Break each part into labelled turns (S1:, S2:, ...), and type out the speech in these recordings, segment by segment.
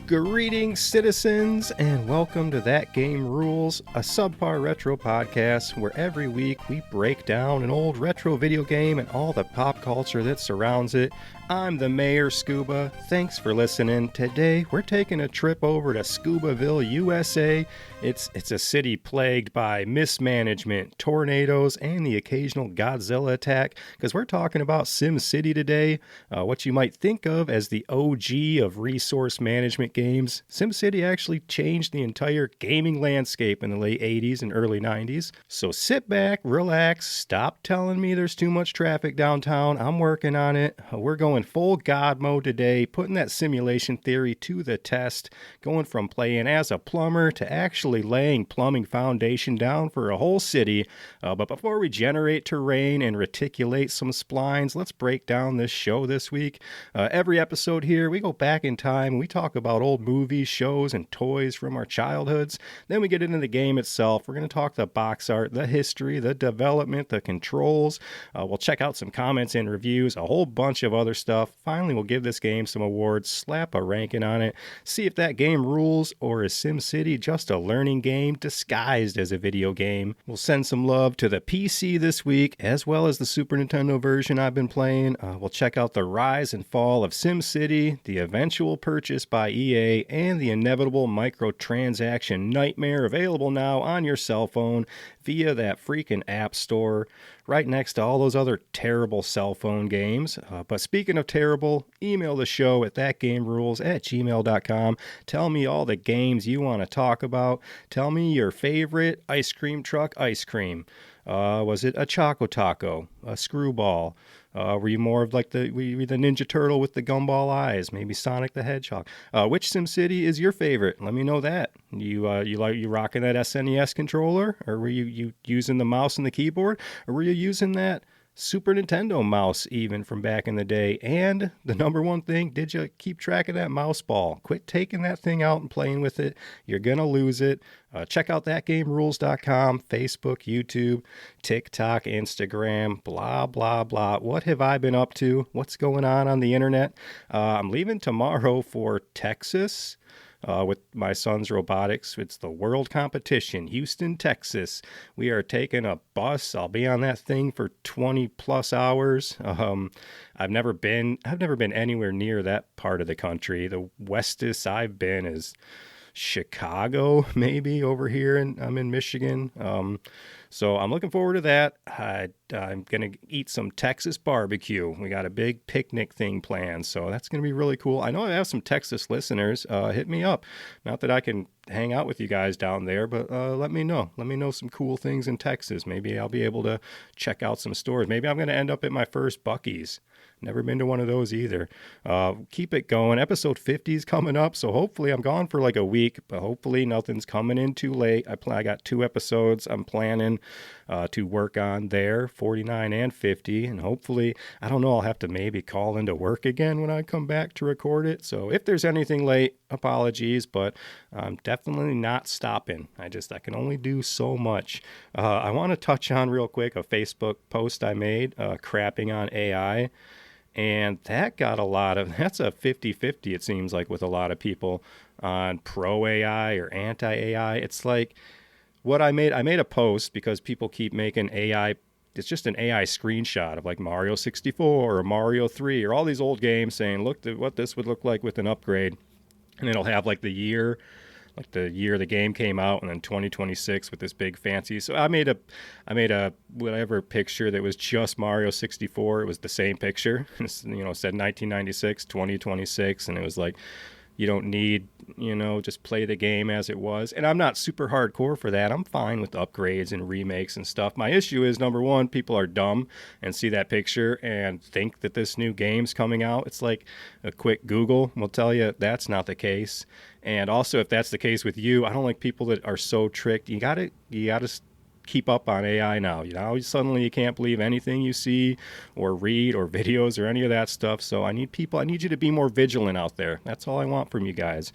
S1: Greetings, citizens, and welcome to That Game Rules, a subpar retro podcast where every week we break down an old retro video game and all the pop culture that surrounds it. I'm the Mayor Scuba. Thanks for listening. Today we're taking a trip over to Scubaville, USA. It's a city plagued by mismanagement, tornadoes, and the occasional Godzilla attack, because we're talking about SimCity today, what you might think of as the OG of resource management games. SimCity actually changed the entire gaming landscape in the late 80s and early 90s. So sit back, relax, stop telling me there's too much traffic downtown. I'm working on it. We're going full God mode today, putting that simulation theory to the test, going from playing as a plumber to actually laying plumbing foundation down for a whole city. But before we generate terrain and reticulate some splines, let's break down this show this week. Every episode here, we go back in time and we talk about old movies, shows, and toys from our childhoods. Then we get into the game itself. We're going to talk the box art, the history, the development, the controls. We'll check out some comments and reviews, a whole bunch of other stuff. Finally, we'll give this game some awards, slap a ranking on it, see if that game rules, or is SimCity just a learning game disguised as a video game. We'll send some love to the PC this week, as well as the Super Nintendo version I've been playing. We'll check out the rise and fall of SimCity, the eventual purchase by EA, and the inevitable microtransaction nightmare available now on your cell phone via that freaking app store, right next to all those other terrible cell phone games. But speaking of terrible, email the show at thatgamerules@gmail.com. Tell me all the games you want to talk about. Tell me your favorite ice cream truck ice cream. Was it a Choco Taco, a Screwball? Were you more of like the Ninja Turtle with the gumball eyes? Maybe Sonic the Hedgehog? Which SimCity is your favorite? Let me know that. You rocking that SNES controller, or were you using the mouse and the keyboard, or were you using that Super Nintendo mouse even from back in the day? And the number one thing, did you keep track of that mouse ball? Quit taking that thing out and playing with it. You're going to lose it. Check out thatgamerules.com, Facebook, YouTube, TikTok, Instagram, blah, blah, blah. What have I been up to? What's going on the internet? I'm leaving tomorrow for Texas. With my son's robotics. It's the world competition, Houston, Texas. We are taking a bus. I'll be on that thing for 20 plus hours. I've never been anywhere near that part of the country. The westest I've been is Chicago, maybe over here, and I'm in Michigan. So I'm looking forward to that. I'm going to eat some Texas barbecue. We got a big picnic thing planned, so that's going to be really cool. I know I have some Texas listeners. Hit me up. Not that I can hang out with you guys down there, but let me know. Let me know some cool things in Texas. Maybe I'll be able to check out some stores. Maybe I'm going to end up at my first Buc-ee's. Never been to one of those either. Keep it going. Episode 50 is coming up, so hopefully I'm gone for like a week, but hopefully nothing's coming in too late. I got 2 episodes I'm planning to work on there, 49 and 50, and hopefully, I don't know, I'll have to maybe call into work again when I come back to record it. So if there's anything late, apologies, but I'm definitely not stopping. I can only do so much. I want to touch on real quick a Facebook post I made, crapping on AI. And that got that's a 50-50, it seems like, with a lot of people on pro AI or anti AI. It's like what I made a post because people keep making AI. It's just an AI screenshot of like Mario 64 or Mario 3 or all these old games saying, look at what this would look like with an upgrade. And it'll have like the year the game came out, and then 2026 with this big fancy. So I made a whatever picture that was just Mario 64. It was the same picture. It said 1996, 2026, and it was like, you don't need, just play the game as it was. And I'm not super hardcore for that. I'm fine with upgrades and remakes and stuff. My issue is, number one, people are dumb and see that picture and think that this new game's coming out. It's like a quick Google will tell you that's not the case. And also, if that's the case with you, I don't like people that are so tricked. You gotta keep up on AI now. Suddenly you can't believe anything you see or read or videos or any of that stuff. So I need you to be more vigilant out there. That's all I want from you guys.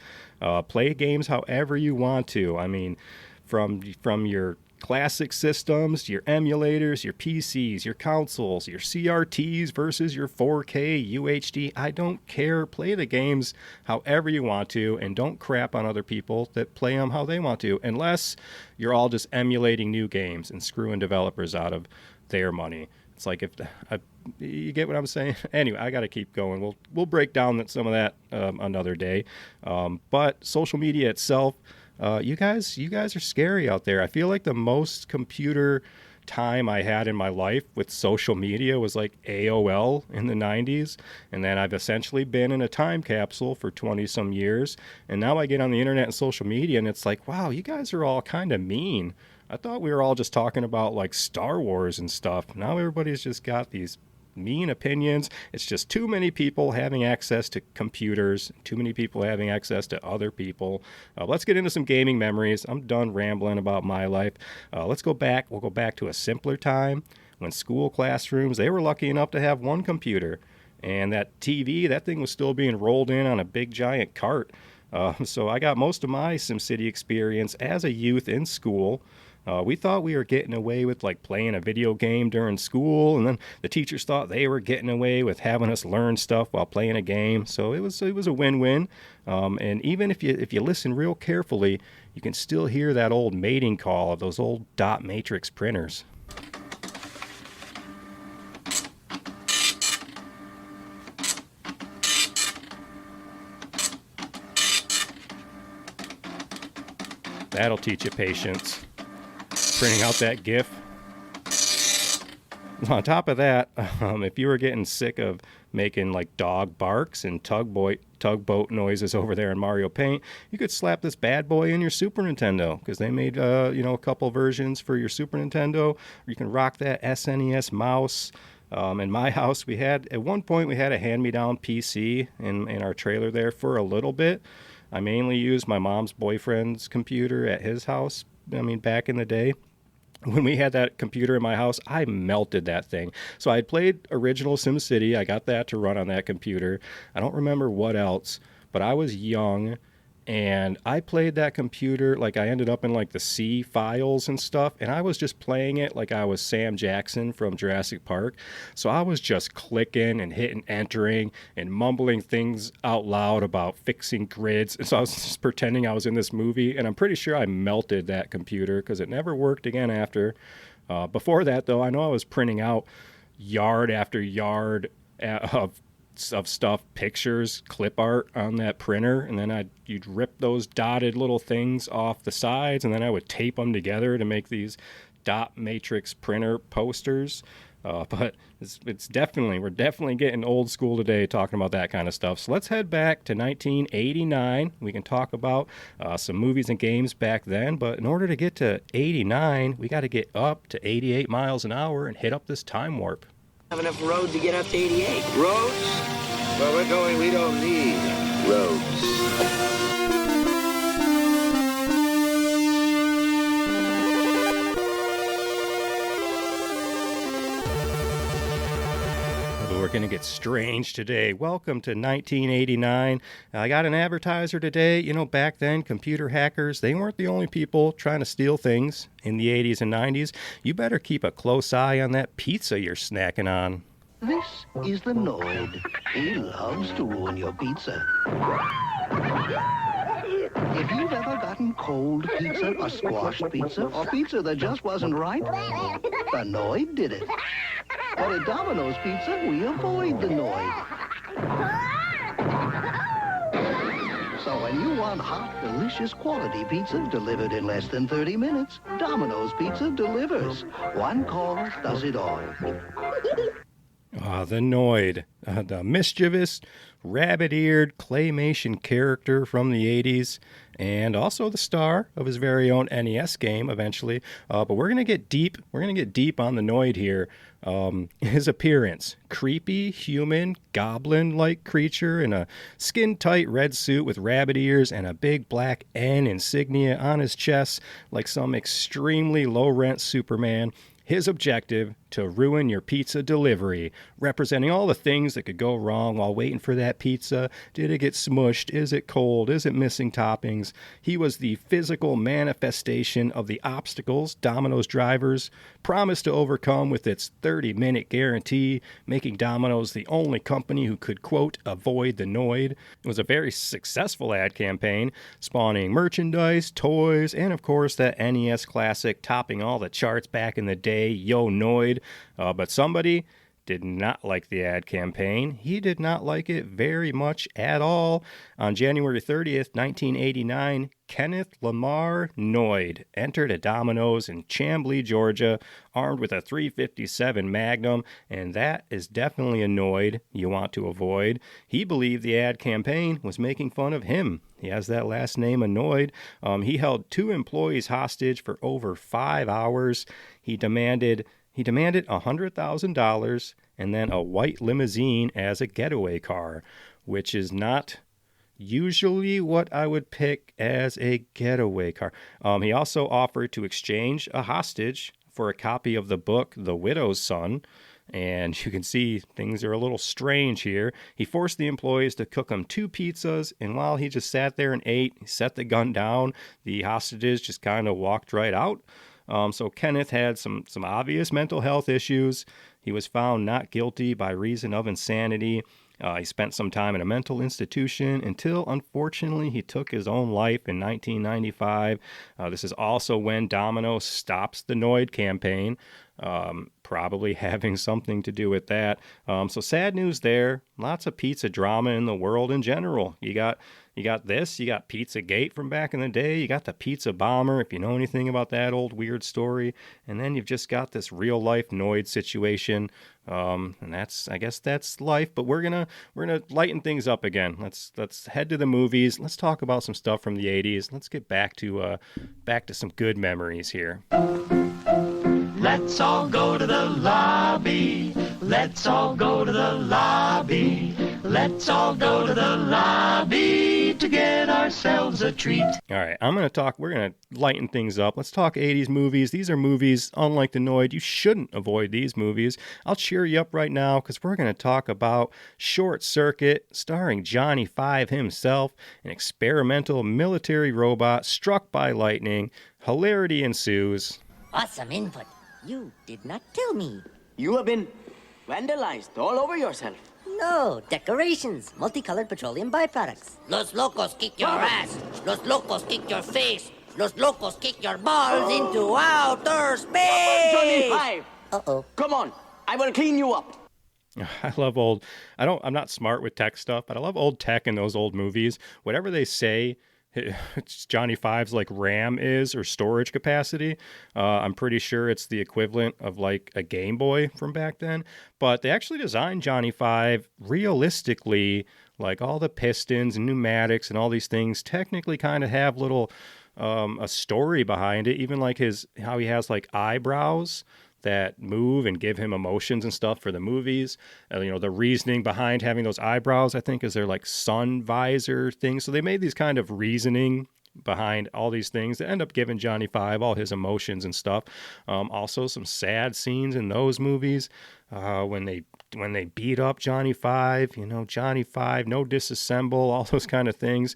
S1: Play games however you want to. I mean, from your classic systems, your emulators, your PCs, your consoles, your CRTs versus your 4K UHD. I don't care. Play the games however you want to, and don't crap on other people that play them how they want to, unless you're all just emulating new games and screwing developers out of their money. It's like, you get what I'm saying? Anyway, I got to keep going. We'll break down some of that another day. But social media itself, you guys are scary out there. I feel like the most computer time I had in my life with social media was like AOL in the 90s. And then I've essentially been in a time capsule for 20 some years. And now I get on the internet and social media and it's like, wow, you guys are all kind of mean. I thought we were all just talking about like Star Wars and stuff. Now everybody's just got these mean opinions. It's just too many people having access to computers, too many people having access to other people. Let's get into some gaming memories. I'm done rambling about my life. Let's go back. We'll go back to a simpler time when school classrooms, they were lucky enough to have one computer. And that TV, that thing was still being rolled in on a big giant cart. So I got most of my SimCity experience as a youth in school. We thought we were getting away with like playing a video game during school, and then the teachers thought they were getting away with having us learn stuff while playing a game. So it was a win-win. And even if you listen real carefully, you can still hear that old mating call of those old dot matrix printers. That'll teach you patience. Printing out that GIF. On top of that, if you were getting sick of making like dog barks and tugboat noises over there in Mario Paint, you could slap this bad boy in your Super Nintendo, because they made a couple versions for your Super Nintendo. Or you can rock that SNES mouse. In my house, at one point we had a hand-me-down PC in our trailer there for a little bit. I mainly used my mom's boyfriend's computer at his house. Back in the day, when we had that computer in my house, I melted that thing. So I had played original SimCity. I got that to run on that computer. I don't remember what else, but I was young, and I played that computer like I ended up in like the C files and stuff, and I was just playing it like I was Sam Jackson from Jurassic Park. So I was just clicking and hitting entering and mumbling things out loud about fixing grids. And so I was just pretending I was in this movie, and I'm pretty sure I melted that computer because it never worked again after. Before that, though, I know I was printing out yard after yard of stuff, pictures, clip art on that printer, and then you'd rip those dotted little things off the sides, and then I would tape them together to make these dot matrix printer posters. But we're definitely getting old school today talking about that kind of stuff. So let's head back to 1989. We can talk about some movies and games back then, but in order to get to 89, we got to get up to 88 miles an hour and hit up this time warp.
S2: Have enough road to get up to 88.
S3: Roads? Where we're going, we don't need roads.
S1: We're going to get strange today. Welcome to 1989. I got an advertiser today. Back then, computer hackers, they weren't the only people trying to steal things in the 80s and 90s. You better keep a close eye on that pizza you're snacking on.
S4: This is the Noid. He loves to ruin your pizza. If you've ever gotten cold pizza or squashed pizza or pizza that just wasn't right, the Noid did it. But at Dominoes Pizza, we avoid the Noid. So when you want hot, delicious quality pizza delivered in less than 30 minutes, Dominoes Pizza delivers. One call does it all.
S1: The Noid, the mischievous, rabbit-eared claymation character from the 80s, and also the star of his very own NES game eventually. But we're going to get deep. We're going to get deep on the Noid here. His appearance, creepy, human, goblin-like creature in a skin-tight red suit with rabbit ears and a big black N insignia on his chest like some extremely low-rent Superman. His objective, to ruin your pizza delivery, representing all the things that could go wrong while waiting for that pizza. Did it get smushed? Is it cold? Is it missing toppings? He was the physical manifestation of the obstacles Domino's drivers promised to overcome with its 30-minute guarantee, making Domino's the only company who could, quote, avoid the Noid. It was a very successful ad campaign, spawning merchandise, toys, and of course that NES classic topping all the charts back in the day, Yo Noid. But somebody did not like the ad campaign. He did not like it very much at all. On January 30th, 1989, Kenneth Lamar Noid entered a Domino's in Chamblee, Georgia, armed with a .357 Magnum, and that is definitely a Noid you want to avoid. He believed the ad campaign was making fun of him. He has that last name, Noid. He held 2 employees hostage for over 5 hours. He demanded $100,000 and then a white limousine as a getaway car, which is not usually what I would pick as a getaway car. He also offered to exchange a hostage for a copy of the book The Widow's Son. And you can see things are a little strange here. He forced the employees to cook him 2 pizzas, and while he just sat there and ate, he set the gun down. The hostages just kind of walked right out. So Kenneth had some obvious mental health issues. He was found not guilty by reason of insanity. He spent some time in a mental institution until, unfortunately, he took his own life in 1995. This is also when Domino's stops the Noid campaign, probably having something to do with that. So sad news there. Lots of pizza drama in the world in general. You got this, you got Pizzagate from back in the day, you got the Pizza Bomber, if you know anything about that old weird story, and then you've just got this real life Noid situation, and I guess that's life. But we're gonna lighten things up again. Let's head to the movies. Let's talk about some stuff from the 80s. Let's get back to some good memories here.
S5: Let's all go to the lobby. Let's all go to the lobby. Let's all go to the lobby to get ourselves a treat.
S1: All right, we're going to lighten things up. Let's talk 80s movies. These are movies, unlike the Noid, you shouldn't avoid these movies. I'll cheer you up right now because we're going to talk about Short Circuit, starring Johnny Five himself, an experimental military robot struck by lightning. Hilarity ensues.
S6: Awesome input. You did not tell me.
S2: You have been vandalized all over yourself.
S6: No, decorations, multicolored petroleum byproducts.
S7: Los locos kick your ass. Los locos kick your face. Los locos kick your balls into outer space.
S2: Johnny Five!
S6: Uh-oh.
S2: Come on, I will clean you up.
S1: I love I'm not smart with tech stuff, but I love old tech in those old movies. Whatever they say, it's Johnny Five's like RAM is or storage capacity. I'm pretty sure it's the equivalent of like a Game Boy from back then. But they actually designed Johnny Five realistically, like all the pistons and pneumatics and all these things technically kind of have little a story behind it. Even like how he has like eyebrows that move and give him emotions and stuff for the movies. The reasoning behind having those eyebrows, I think, is their like sun visor thing. So they made these kind of reasoning behind all these things that end up giving Johnny Five all his emotions and stuff. Also some sad scenes in those movies when they beat up Johnny Five, Johnny Five, no disassemble, all those kind of things.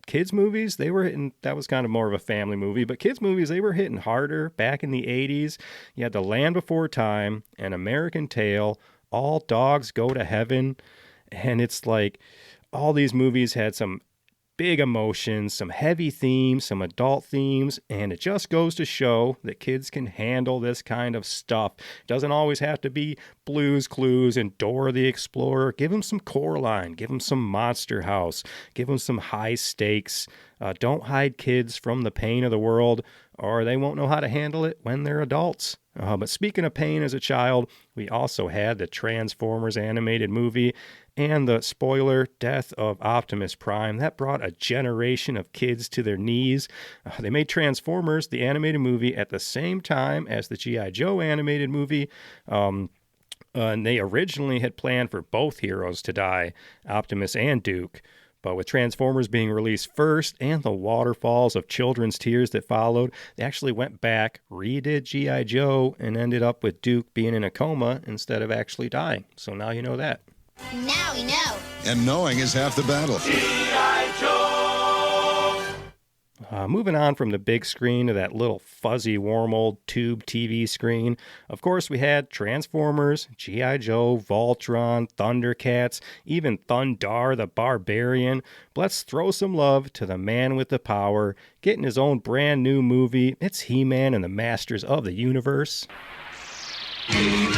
S1: Kids movies, they were hitting, that was kind of more of a family movie, but kids movies, they were hitting harder back in the 80s. You had The Land Before Time, An American Tail, All Dogs Go to Heaven, and it's like all these movies had some big emotions, some heavy themes, some adult themes, and it just goes to show that kids can handle this kind of stuff. It doesn't always have to be Blue's Clues and Dora the Explorer. Give them some Coraline, give them some Monster House, give them some high stakes. Don't hide kids from the pain of the world, or they won't know how to handle it when they're adults. But speaking of pain as a child, we also had the Transformers animated movie and the spoiler death of Optimus Prime. That brought a generation of kids to their knees. They made Transformers, the animated movie, at the same time as the G.I. Joe animated movie. And they originally had planned for both heroes to die, Optimus and Duke. But with Transformers being released first and the waterfalls of children's tears that followed, they actually went back, redid G.I. Joe, and ended up with Duke being in a coma instead of actually dying. So now you know that.
S8: Now we know.
S9: And knowing is half the battle.
S5: G.I. Joe!
S1: Moving on from the big screen to that little fuzzy, warm old tube TV screen, of course we had Transformers, G.I. Joe, Voltron, Thundercats, even Thundar the Barbarian. But let's throw some love to the man with the power, getting his own brand new movie. It's He-Man and the Masters of the Universe.
S5: He-Man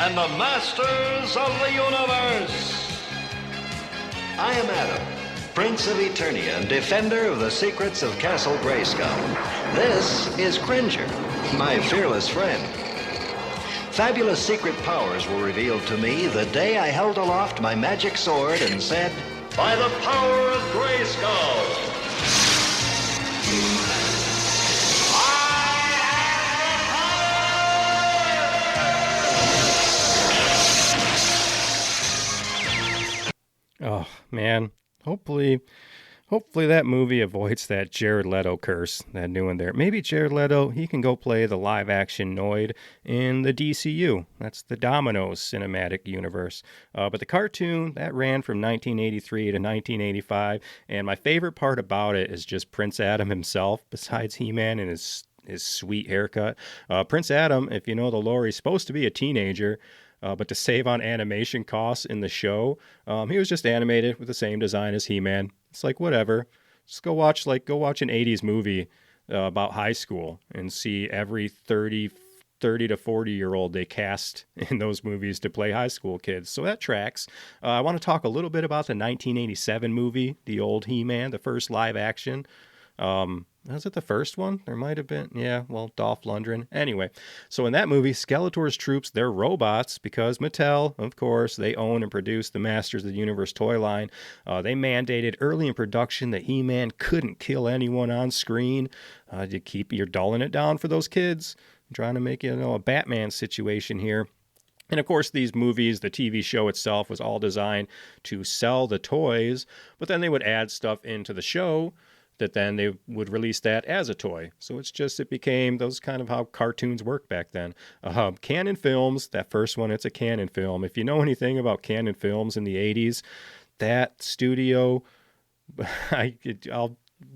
S5: and the Masters of the Universe!
S10: I am Adam, Prince of Eternia and defender of the secrets of Castle Grayskull. This is Cringer, my fearless friend. Fabulous secret powers were revealed to me the day I held aloft my magic sword and said,
S5: By the power of Grayskull!
S1: Oh, man. Hopefully that movie avoids that Jared Leto curse, that new one there. Maybe Jared Leto, he can go play the live-action Noid in the DCU. That's the Dominoes cinematic universe. But the cartoon, that ran from 1983 to 1985, and my favorite part about it is just Prince Adam himself, besides He-Man and his sweet haircut. Prince Adam, if you know the lore, he's supposed to be a teenager, but to save on animation costs in the show, he was just animated with the same design as He-Man. It's like, whatever. Just go watch an 80s movie about high school and see every 30 to 40-year-old they cast in those movies to play high school kids. So that tracks. I want to talk a little bit about the 1987 movie, the old He-Man, the first live action. Was it the first one? There might have been. Yeah, well, Dolph Lundgren. Anyway, so in that movie, Skeletor's troops, they're robots because Mattel, of course, they own and produce the Masters of the Universe toy line. They mandated early in production that He-Man couldn't kill anyone on screen. You're dulling it down for those kids. I'm trying to make it a Batman situation here. And of course, these movies, the TV show itself was all designed to sell the toys, but then they would add stuff into the show that then they would release that as a toy. So it became those kind of how cartoons worked back then. Canon Films, that first one, it's a Canon film. If you know anything about Canon Films in the 80s, that studio,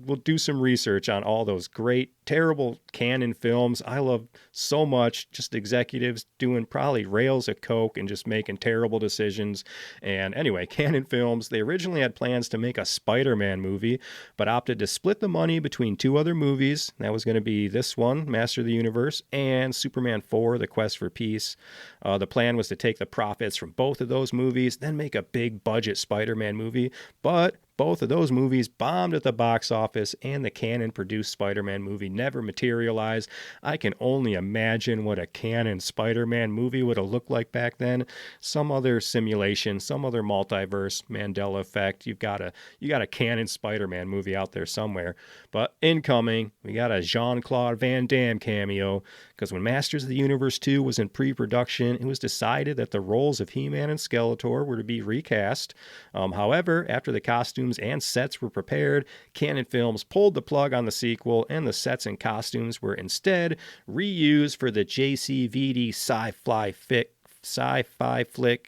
S1: we'll do some research on all those great, terrible Canon films. I love so much just executives doing probably rails of coke and just making terrible decisions. And anyway, Canon Films, they originally had plans to make a Spider-Man movie, but opted to split the money between two other movies. That was going to be this one, Master of the Universe, and Superman 4, The Quest for Peace. The plan was to take the profits from both of those movies, then make a big budget Spider-Man movie, but both of those movies bombed at the box office, and the Canon-produced Spider-Man movie never materialized. I can only imagine what a Canon Spider-Man movie would have looked like back then. Some other simulation, some other multiverse, Mandela effect. You got a Canon Spider-Man movie out there somewhere. But incoming, we got a Jean-Claude Van Damme cameo, because when Masters of the Universe 2 was in pre-production, it was decided that the roles of He-Man and Skeletor were to be recast. However, after the costumes and sets were prepared, Canon Films pulled the plug on the sequel, and the sets and costumes were instead reused for the JCVD sci-fi flick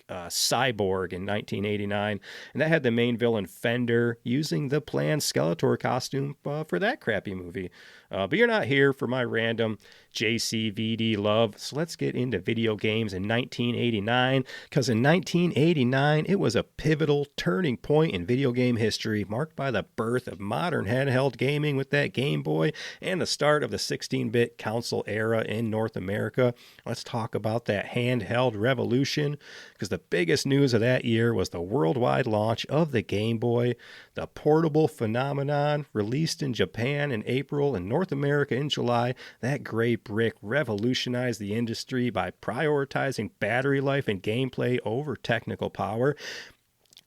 S1: Cyborg in 1989, and that had the main villain Fender using the planned Skeletor costume for that crappy movie. But you're not here for my random JCVD love, so let's get into video games in 1989, because in 1989, it was a pivotal turning point in video game history, marked by the birth of modern handheld gaming with that Game Boy and the start of the 16-bit console era in North America. Let's talk about that handheld revolution, because the biggest news of that year was the worldwide launch of the Game Boy, the portable phenomenon released in Japan in April and North America in July. That gray brick revolutionized the industry by prioritizing battery life and gameplay over technical power.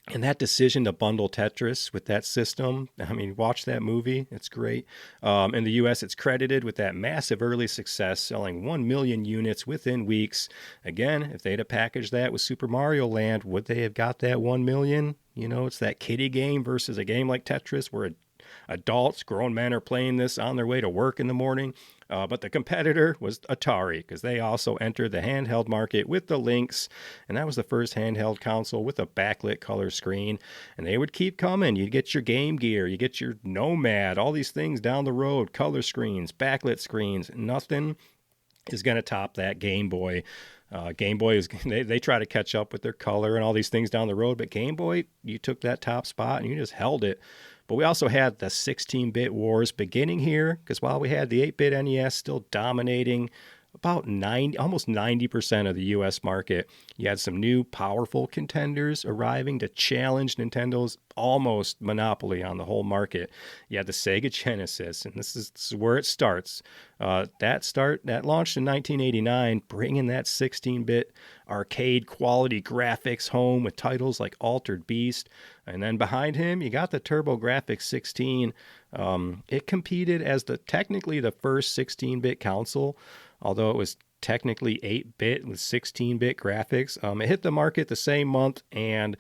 S1: And that decision to bundle Tetris with that system, I mean, watch that movie. It's great. In the U.S., it's credited with that massive early success, selling 1 million units within weeks. Again, if they'd have packaged that with Super Mario Land, would they have got that 1 million? You know, it's that kiddie game versus a game like Tetris where adults, grown men are playing this on their way to work in the morning. But the competitor was Atari, because they also entered the handheld market with the Lynx, and that was the first handheld console with a backlit color screen. And they would keep coming. You get your Game Gear, you get your Nomad, all these things down the road, color screens, backlit screens. Nothing is going to top that Game Boy. Game Boy is they try to catch up with their color and all these things down the road, but Game Boy, you took that top spot and you just held it. But we also had the 16-bit wars beginning here, because while we had the 8-bit NES still dominating about almost 90% of the U.S. market, you had some new powerful contenders arriving to challenge Nintendo's almost monopoly on the whole market. You had the Sega Genesis, and this is where it starts. That launched in 1989, bringing that 16-bit arcade quality graphics home with titles like Altered Beast. And then behind him, you got the TurboGrafx 16. It competed as technically the first 16-bit console, although it was technically 8-bit with 16-bit graphics. It hit the market the same month, and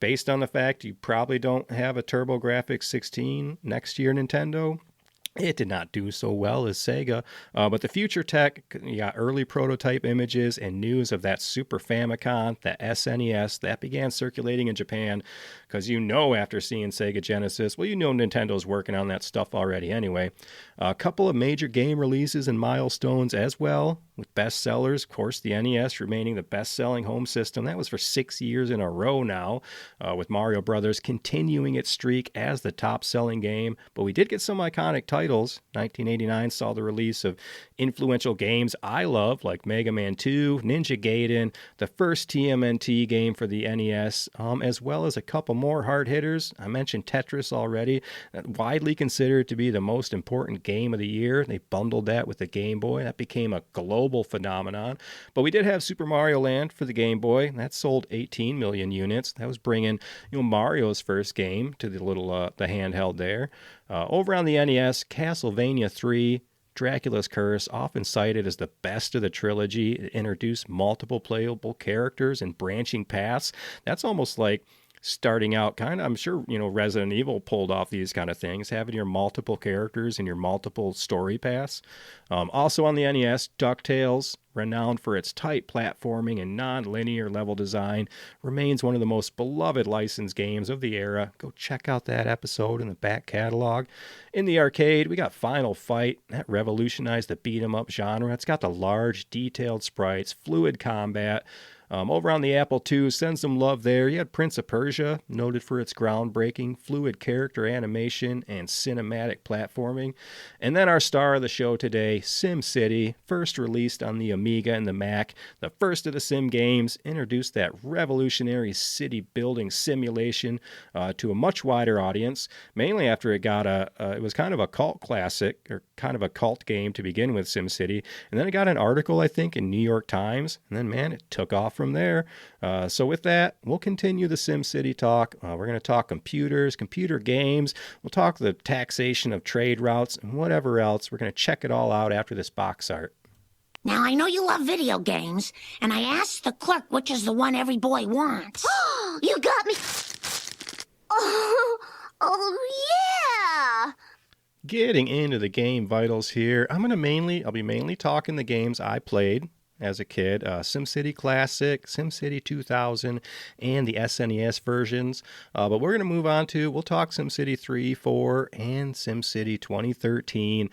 S1: based on the fact you probably don't have a TurboGrafx 16 next year, Nintendo, it did not do so well as Sega, but the future tech, you got early prototype images and news of that Super Famicom, the SNES, that began circulating in Japan, because after seeing Sega Genesis, Nintendo's working on that stuff already anyway. A couple of major game releases and milestones as well, with bestsellers, of course, the NES remaining the best-selling home system. That was for 6 years in a row now, with Mario Brothers continuing its streak as the top-selling game. But we did get some iconic titles. 1989 saw the release of influential games I love, like Mega Man 2, Ninja Gaiden, the first TMNT game for the NES, as well as a couple more hard hitters. I mentioned Tetris already, widely considered to be the most important game of the year. They bundled that with the Game Boy. That became a global phenomenon. But we did have Super Mario Land for the Game Boy. That sold 18 million units. That was bringing Mario's first game to the handheld there. Over on the NES, Castlevania 3, Dracula's Curse, often cited as the best of the trilogy. It introduced multiple playable characters and branching paths. That's almost like starting out I'm sure, Resident Evil pulled off these kind of things, having your multiple characters and your multiple story paths. Also on the NES, DuckTales, renowned for its tight platforming and non-linear level design, remains one of the most beloved licensed games of the era. Go check out that episode in the back catalog. In the arcade, we got Final Fight. That revolutionized the beat-em-up genre. It's got the large, detailed sprites, fluid combat. Over on the Apple II, send some love there. You had Prince of Persia, noted for its groundbreaking fluid character animation and cinematic platforming. And then our star of the show today, SimCity, first released on the Amiga and the Mac. The first of the Sim games, introduced that revolutionary city building simulation to a much wider audience, mainly after it got it was kind of a cult classic, or kind of a cult game to begin with, SimCity. And then it got an article, I think, in New York Times. And then, man, it took off from there. So with that, we'll continue the SimCity talk. We're going to talk computers, computer games. We'll talk the taxation of trade routes and whatever else. We're going to check it all out after this box art.
S8: Now, I know you love video games, and I asked the clerk which is the one every boy wants.
S11: You got me. Oh, yeah.
S1: Getting into the game vitals here, I'll be mainly talking the games I played as a kid, SimCity Classic, SimCity 2000, and the SNES versions. But we're going to move on we'll talk SimCity 3, 4, and SimCity 2013.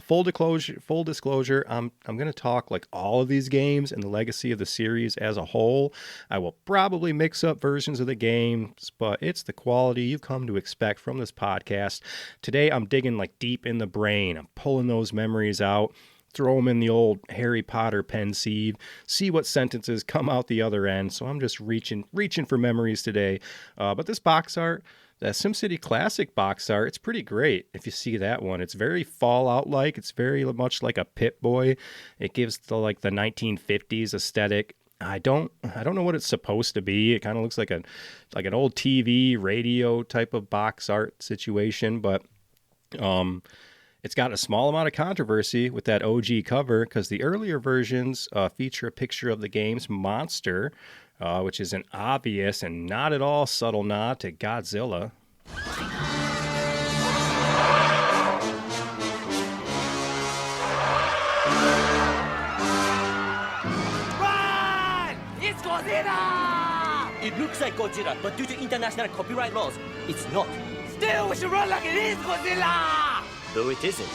S1: Full disclosure, I'm going to talk like all of these games and the legacy of the series as a whole. I will probably mix up versions of the games, but it's the quality you've come to expect from this podcast. Today, I'm digging like deep in the brain. I'm pulling those memories out. Throw them in the old Harry Potter pen sieve, see what sentences come out the other end. So I'm just reaching for memories today. But this box art, the SimCity Classic box art, it's pretty great if you see that one. It's very Fallout-like. It's very much like a Pip-Boy. It gives the 1950s aesthetic. I don't know what it's supposed to be. It kind of looks like an old TV, radio type of box art situation, but It's got a small amount of controversy with that OG cover because the earlier versions feature a picture of the game's monster, which is an obvious and not at all subtle nod to Godzilla.
S2: Run! It's Godzilla! It looks like Godzilla, but due to international copyright laws, it's not. Still, we should run like it is Godzilla! Though it isn't.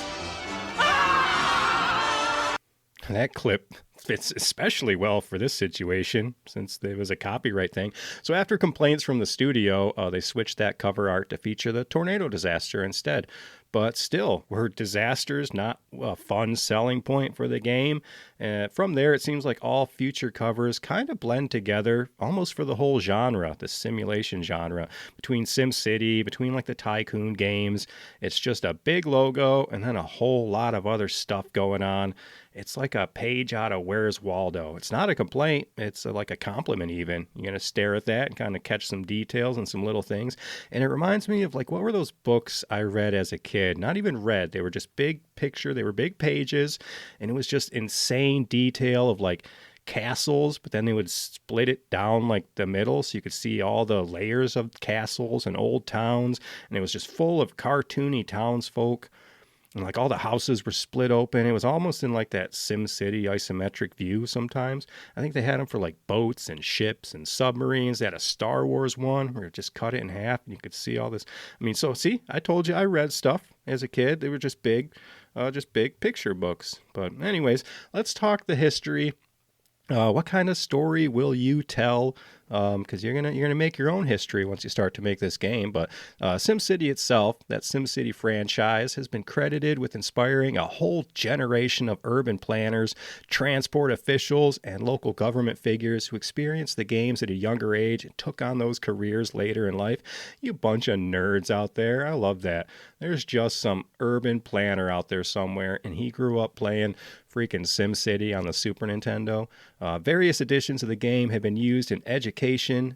S1: That clip fits especially well for this situation since there was a copyright thing. So after complaints from the studio, they switched that cover art to feature the tornado disaster instead. But still, were disasters not a fun selling point for the game? From there, it seems like all future covers kind of blend together almost for the whole genre, the simulation genre, between SimCity, between like the Tycoon games. It's just a big logo and then a whole lot of other stuff going on. It's like a page out of Where's Waldo. It's not a complaint. It's like a compliment even. You're going to stare at that and kind of catch some details and some little things. And it reminds me of like, what were those books I read as a kid? Not even read. They were just big picture. They were big pages. And it was just insane detail of like castles, but then they would split it down like the middle so you could see all the layers of castles and old towns. And it was just full of cartoony townsfolk. And like all the houses were split open. It was almost in like that SimCity isometric view sometimes. I think they had them for like boats and ships and submarines. They had a Star Wars one where it just cut it in half and you could see all this. I mean, so see, I told you I read stuff as a kid. They were just big picture books. But anyways, let's talk the history. What kind of story will you tell? Because you're gonna make your own history once you start to make this game. But SimCity itself, that SimCity franchise, has been credited with inspiring a whole generation of urban planners, transport officials, and local government figures who experienced the games at a younger age and took on those careers later in life. You bunch of nerds out there. I love that. There's just some urban planner out there somewhere, and he grew up playing freaking SimCity on the Super Nintendo. Various editions of the game have been used in education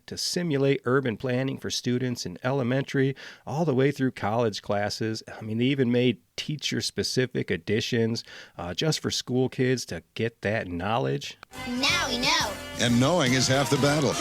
S1: to simulate urban planning for students in elementary all the way through college classes. I mean, they even made teacher-specific editions just for school kids to get that knowledge.
S11: Now we know.
S9: And knowing is half the battle.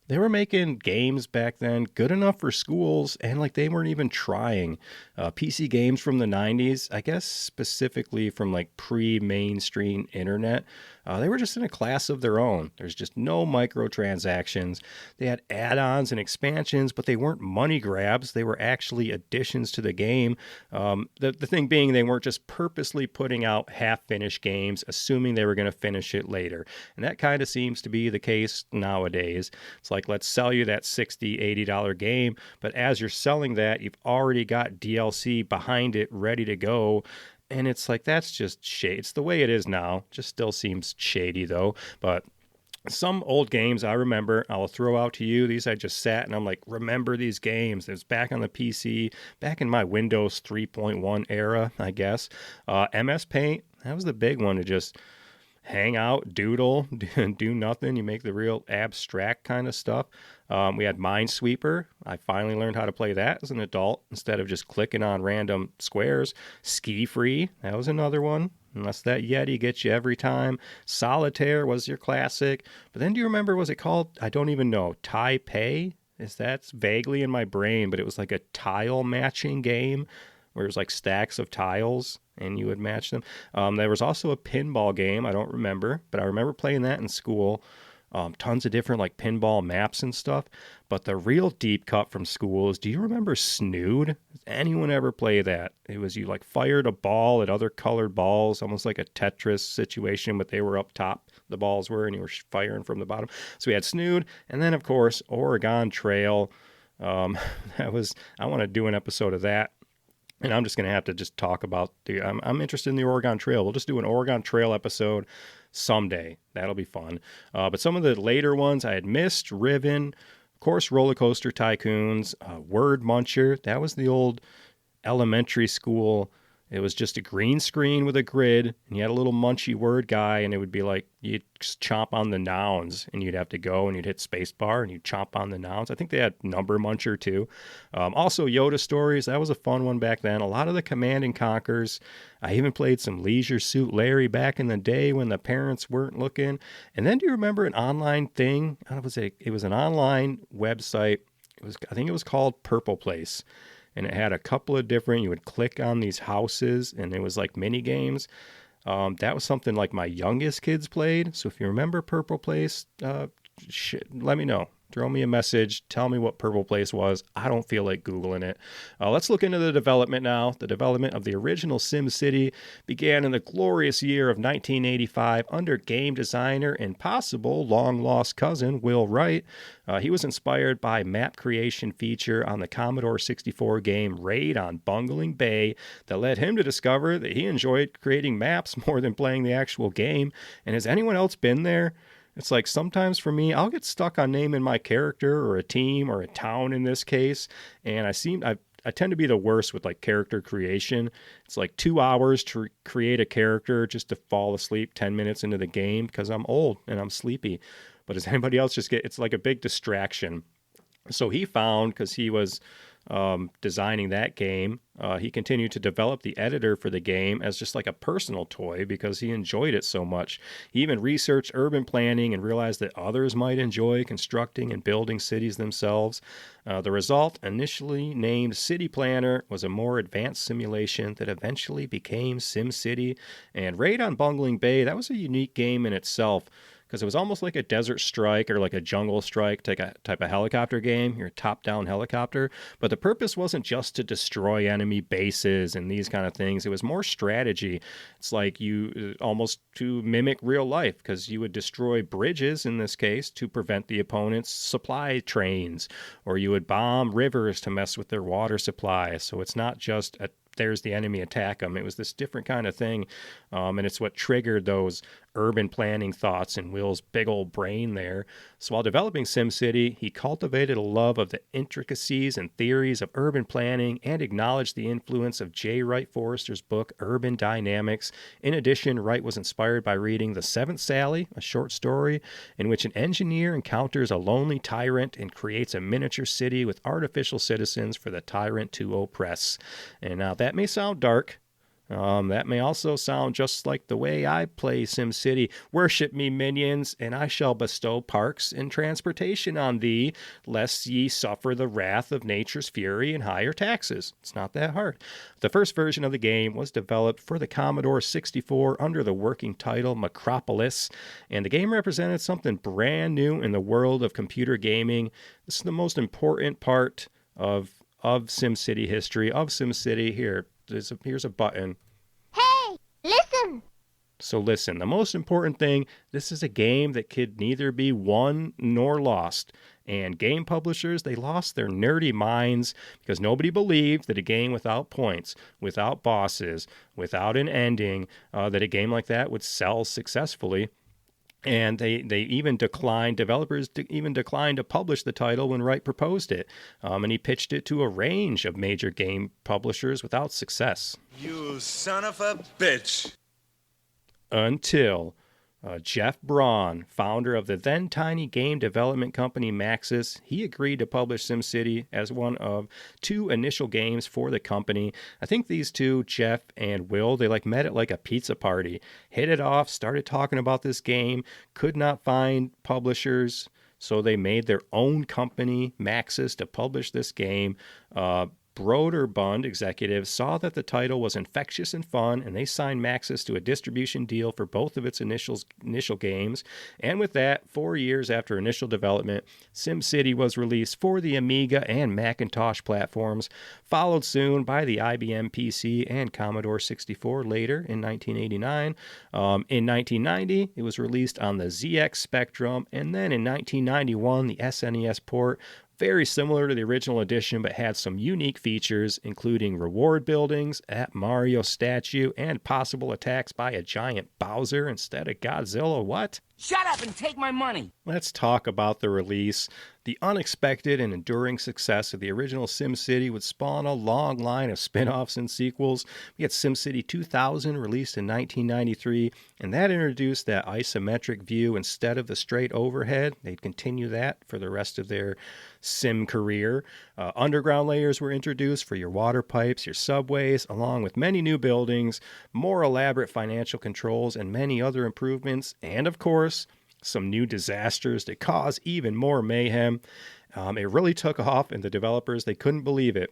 S1: They were making games back then good enough for schools, and like they weren't even trying. PC games from the 90s, I guess specifically from like pre-mainstream internet, they were just in a class of their own. There's just no microtransactions. They had add-ons and expansions, but they weren't money grabs. They were actually additions to the game. The thing being, they weren't just purposely putting out half-finished games, assuming they were going to finish it later. And that kind of seems to be the case nowadays. It's like, let's sell you that $60, $80 game, but as you're selling that, you've already got DLC behind it ready to go. And it's like, that's just shady. It's the way it is now. Just still seems shady though. But some old games I remember, I'll throw out to you. These I just sat and I'm like, remember these games. It was back on the PC, back in my Windows 3.1 era, I guess. MS Paint, that was the big one to just hang out, doodle, do nothing. You make the real abstract kind of stuff. We had Minesweeper. I finally learned how to play that as an adult instead of just clicking on random squares. Ski Free, that was another one. Unless that Yeti gets you every time. Solitaire was your classic. But then do you remember, was it called, I don't even know, Taipei? That's vaguely in my brain, but it was like a tile matching game where it was like stacks of tiles and you would match them. There was also a pinball game. I don't remember, but I remember playing that in school. Tons of different like pinball maps and stuff. But the real deep cut from school is, do you remember Snood? Does anyone ever play that? It was you like fired a ball at other colored balls, almost like a Tetris situation, but they were up top, the balls were, and you were firing from the bottom. So we had Snood, and then of course Oregon Trail. I want to do an episode of that. And I'm just going to have to just talk about I'm interested in the Oregon Trail. We'll just do an Oregon Trail episode someday. That'll be fun. But some of the later ones I had missed, Riven, of course, Roller Coaster Tycoons, Word Muncher. That was the old elementary school It was just a green screen with a grid, and you had a little munchy word guy, and it would be like you'd just chomp on the nouns, and you'd have to go and you'd hit spacebar and you'd chomp on the nouns. I think they had Number Muncher too. Also Yoda Stories, that was a fun one back then. A lot of the Command and Conquers. I even played some Leisure Suit Larry back in the day when the parents weren't looking. And then do you remember an online thing? It was an online website. I think it was called Purple Place. And it had a couple of different, you would click on these houses, and it was like mini games. That was something like my youngest kids played. So if you remember Purple Place, let me know. Throw me a message. Tell me what Purple Place was. I don't feel like Googling it. Let's look into the development now. The development of the original SimCity began in the glorious year of 1985 under game designer and possible long-lost cousin Will Wright. He was inspired by map creation feature on the Commodore 64 game Raid on Bungling Bay that led him to discover that he enjoyed creating maps more than playing the actual game. And has anyone else been there? It's like sometimes for me, I'll get stuck on naming my character or a team or a town in this case. And I tend to be the worst with like character creation. It's like 2 hours to create a character just to fall asleep 10 minutes into the game because I'm old and I'm sleepy. But does anybody else it's like a big distraction. So he found, because he was designing that game, he continued to develop the editor for the game as just like a personal toy because he enjoyed it so much. He even researched urban planning and realized that others might enjoy constructing and building cities themselves. The result, initially named City Planner, was a more advanced simulation that eventually became SimCity. And Raid on Bungling Bay, that was a unique game in itself, because it was almost like a Desert Strike or like a Jungle Strike type of helicopter game. You're a top-down helicopter. But the purpose wasn't just to destroy enemy bases and these kind of things. It was more strategy. It's like almost to mimic real life, because you would destroy bridges, in this case, to prevent the opponent's supply trains. Or you would bomb rivers to mess with their water supply. So it's not just there's the enemy, attack them. It was this different kind of thing. And it's what triggered those urban planning thoughts in Will's big old brain there. So while developing SimCity, he cultivated a love of the intricacies and theories of urban planning and acknowledged the influence of J. Wright Forrester's book, Urban Dynamics. In addition, Wright was inspired by reading The Seventh Sally, a short story in which an engineer encounters a lonely tyrant and creates a miniature city with artificial citizens for the tyrant to oppress. And now that may sound dark. That may also sound just like the way I play SimCity. Worship me, minions, and I shall bestow parks and transportation on thee, lest ye suffer the wrath of nature's fury and higher taxes. It's not that hard. The first version of the game was developed for the Commodore 64 under the working title Macropolis, and the game represented something brand new in the world of computer gaming. This is the most important part of SimCity history, of SimCity. Here's a button.
S11: Hey, listen!
S1: So listen, the most important thing, this is a game that could neither be won nor lost. And game publishers, they lost their nerdy minds because nobody believed that a game without points, without bosses, without an ending, that a game like that would sell successfully. And they even developers even declined to publish the title when Wright proposed it. And he pitched it to a range of major game publishers without success.
S12: You son of a bitch.
S1: Until Jeff Braun, founder of the then tiny game development company Maxis, he agreed to publish SimCity as one of 2 initial games for the company. I think these two, Jeff and Will, they met at like a pizza party, hit it off, started talking about this game, could not find publishers, so they made their own company, Maxis, to publish this game. Broderbund executives saw that the title was infectious and fun, and they signed Maxis to a distribution deal for both of its initial games. And with that, 4 years after initial development, SimCity was released for the Amiga and Macintosh platforms, followed soon by the IBM PC and Commodore 64 later in 1989. In 1990, it was released on the ZX Spectrum, and then in 1991, the SNES port, very similar to the original edition, but had some unique features, including reward buildings, at Mario statue, and possible attacks by a giant Bowser instead of Godzilla. What?
S2: Shut up and take my money!
S1: Let's talk about the release. The unexpected and enduring success of the original SimCity would spawn a long line of spin-offs and sequels. We had SimCity 2000 released in 1993, and that introduced that isometric view instead of the straight overhead. They'd continue that for the rest of their sim career. Underground layers were introduced for your water pipes, your subways, along with many new buildings, more elaborate financial controls, and many other improvements, and of course, some new disasters to cause even more mayhem. It really took off, and the developers, they couldn't believe it.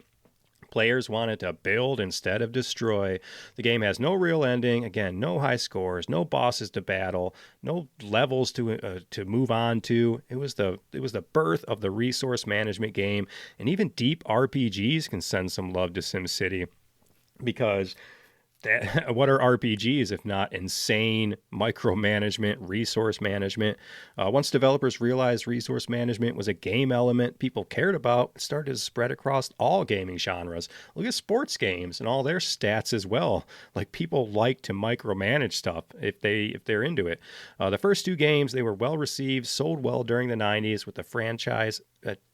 S1: Players wanted to build instead of destroy. The game has no real ending. Again, no high scores, no bosses to battle, no levels to move on to. It was the birth of the resource management game, and even deep RPGs can send some love to SimCity, because what are RPGs if not insane micromanagement, resource management? Once developers realized resource management was a game element people cared about, it started to spread across all gaming genres. Look at sports games and all their stats as well. Like, people like to micromanage stuff if they're into it. The first two games, they were well received, sold well during the 90s, with the franchise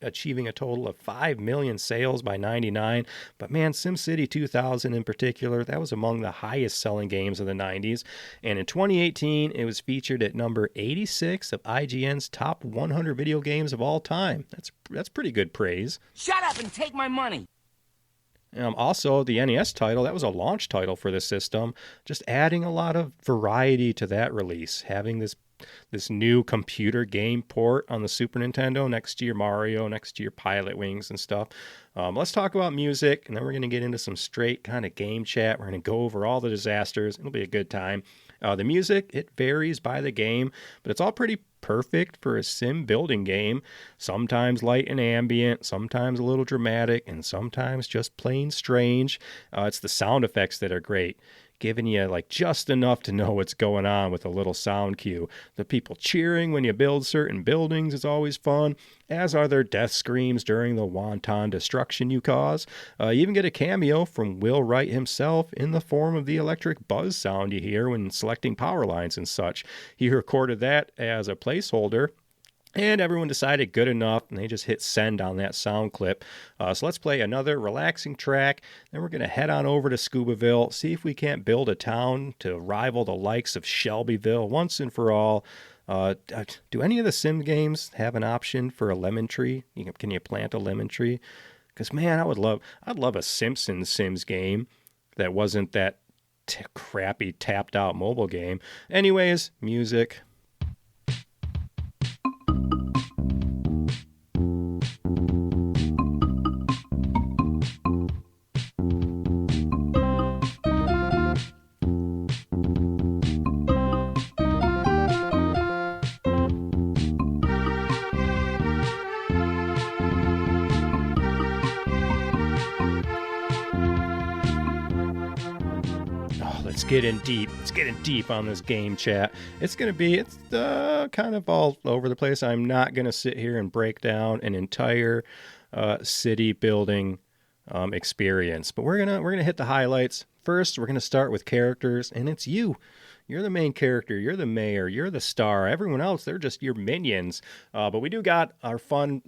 S1: achieving a total of 5 million sales by 99. But man, SimCity 2000 in particular, that was among the highest selling games of the 90s. And in 2018, it was featured at number 86 of IGN's top 100 video games of all time. That's pretty good praise.
S2: Shut up and take my money.
S1: Also, the NES title, that was a launch title for the system, just adding a lot of variety to that release, having this new computer game port on the Super Nintendo next to your Mario, next to your Pilot Wings and stuff. Let's talk about music, and then we're going to get into some straight kind of game chat. We're going to go over all the disasters. It'll be a good time. The music, it varies by the game, but it's all pretty perfect for a sim building game. Sometimes light and ambient, sometimes a little dramatic, and sometimes just plain strange. It's the sound effects that are great, giving you like just enough to know what's going on with a little sound cue. The people cheering when you build certain buildings is always fun, as are their death screams during the wanton destruction you cause. You even get a cameo from Wright himself in the form of the electric buzz sound you hear when selecting power lines and such. He recorded that as a placeholder, and everyone decided good enough, and they just hit send on that sound clip. So let's play another relaxing track. Then we're going to head on over to Scubaville, see if we can't build a town to rival the likes of Shelbyville once and for all. Do any of the sim games have an option for a lemon tree? Can you plant a lemon tree? Because, man, I'd love a Simpsons Sims game that wasn't that crappy tapped out mobile game. Anyways, music. Let's get in deep on this game chat. It's kind of all over the place. I'm not going to sit here and break down an entire city building experience, but we're gonna hit the highlights. First, we're gonna start with characters, and it's you. You're the main character. You're the mayor. You're the star. Everyone else, they're just your minions. But we do got our fun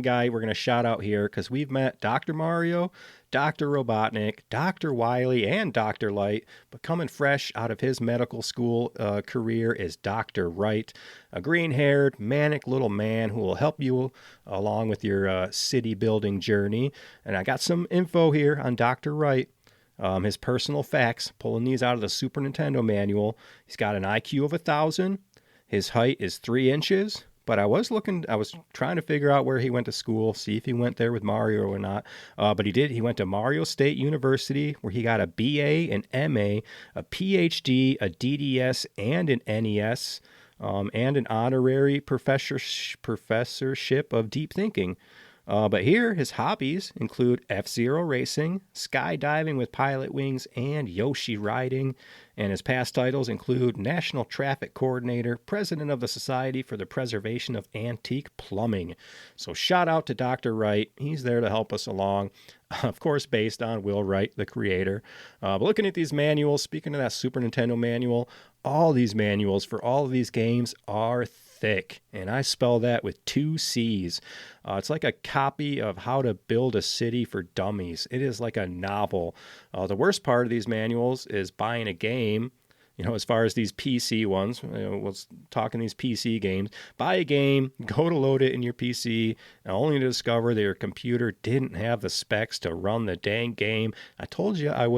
S1: guy we're going to shout out here, because we've met Dr. Mario, Dr. Robotnik, Dr. Wily, and Dr. Light. But coming fresh out of his medical school career is Dr. Wright, a green-haired, manic little man who will help you along with your city building journey. And I got some info here on Dr. Wright. His personal facts, pulling these out of the Super Nintendo manual. He's got an IQ of 1,000. His height is 3 inches. But I was trying to figure out where he went to school, see if he went there with Mario or not. But he did. He went to Mario State University, where he got a BA, an MA, a PhD, a DDS, and an NES, and an honorary professorship of deep thinking. But here, his hobbies include F-Zero racing, skydiving with Pilot Wings, and Yoshi riding. And his past titles include National Traffic Coordinator, President of the Society for the Preservation of Antique Plumbing. So shout out to Dr. Wright. He's there to help us along. Of course, based on Will Wright, the creator. But looking at these manuals, speaking of that Super Nintendo manual, all these manuals for all of these games are thick, and I spell that with 2 C's. It's like a copy of How to Build a City for Dummies. It is like a novel. The worst part of these manuals is buying a game. As far as these PC ones, let's talking these PC games, buy a game, go to load it in your PC, and only to discover that your computer didn't have the specs to run the dang game. I told you I'm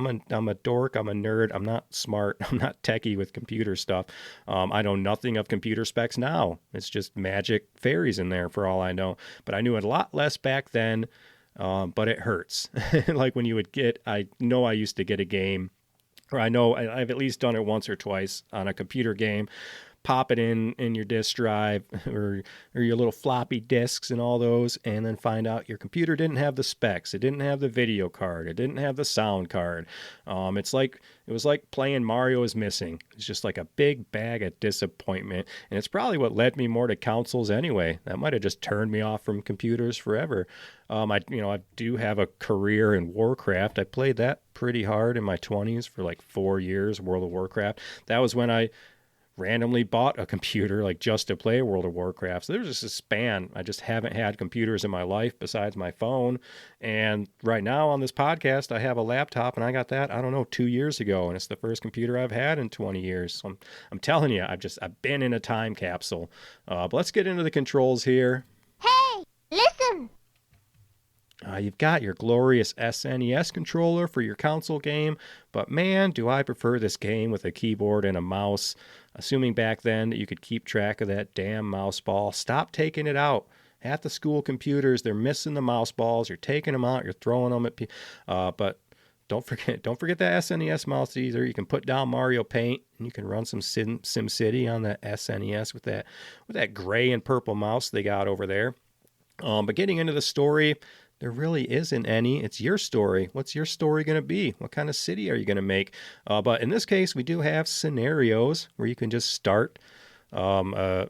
S1: a dork, I'm a nerd, I'm not smart, I'm not techie with computer stuff. I know nothing of computer specs now. It's just magic fairies in there for all I know. But I knew a lot less back then, but it hurts. Like when you would I know I used to get a game, or I know I've at least done it once or twice on a computer game, pop it in your disk drive or your little floppy disks and all those, and then find out your computer didn't have the specs. It didn't have the video card. It didn't have the sound card. It was like playing Mario is Missing. It's just like a big bag of disappointment. And it's probably what led me more to consoles anyway. That might have just turned me off from computers forever. I do have a career in Warcraft. I played that pretty hard in my 20s for like 4 years, World of Warcraft. That was when I randomly bought a computer like just to play World of Warcraft. So there was just a span. I just haven't had computers in my life besides my phone. And right now on this podcast, I have a laptop, and I got that, 2 years ago. And it's the first computer I've had in 20 years. So I'm telling you, I've been in a time capsule. But let's get into the controls here.
S11: Hey, listen!
S1: You've got your glorious SNES controller for your console game, but man, do I prefer this game with a keyboard and a mouse. Assuming back then that you could keep track of that damn mouse ball. Stop taking it out. Half the school computers, they're missing the mouse balls. You're taking them out. You're throwing them at people. But don't forget that SNES mouse either. You can put down Mario Paint, and you can run some SimCity on the SNES with that gray and purple mouse they got over there. But getting into the story, there really isn't any. It's your story. What's your story going to be? What kind of city are you going to make? But in this case, we do have scenarios where you can just start a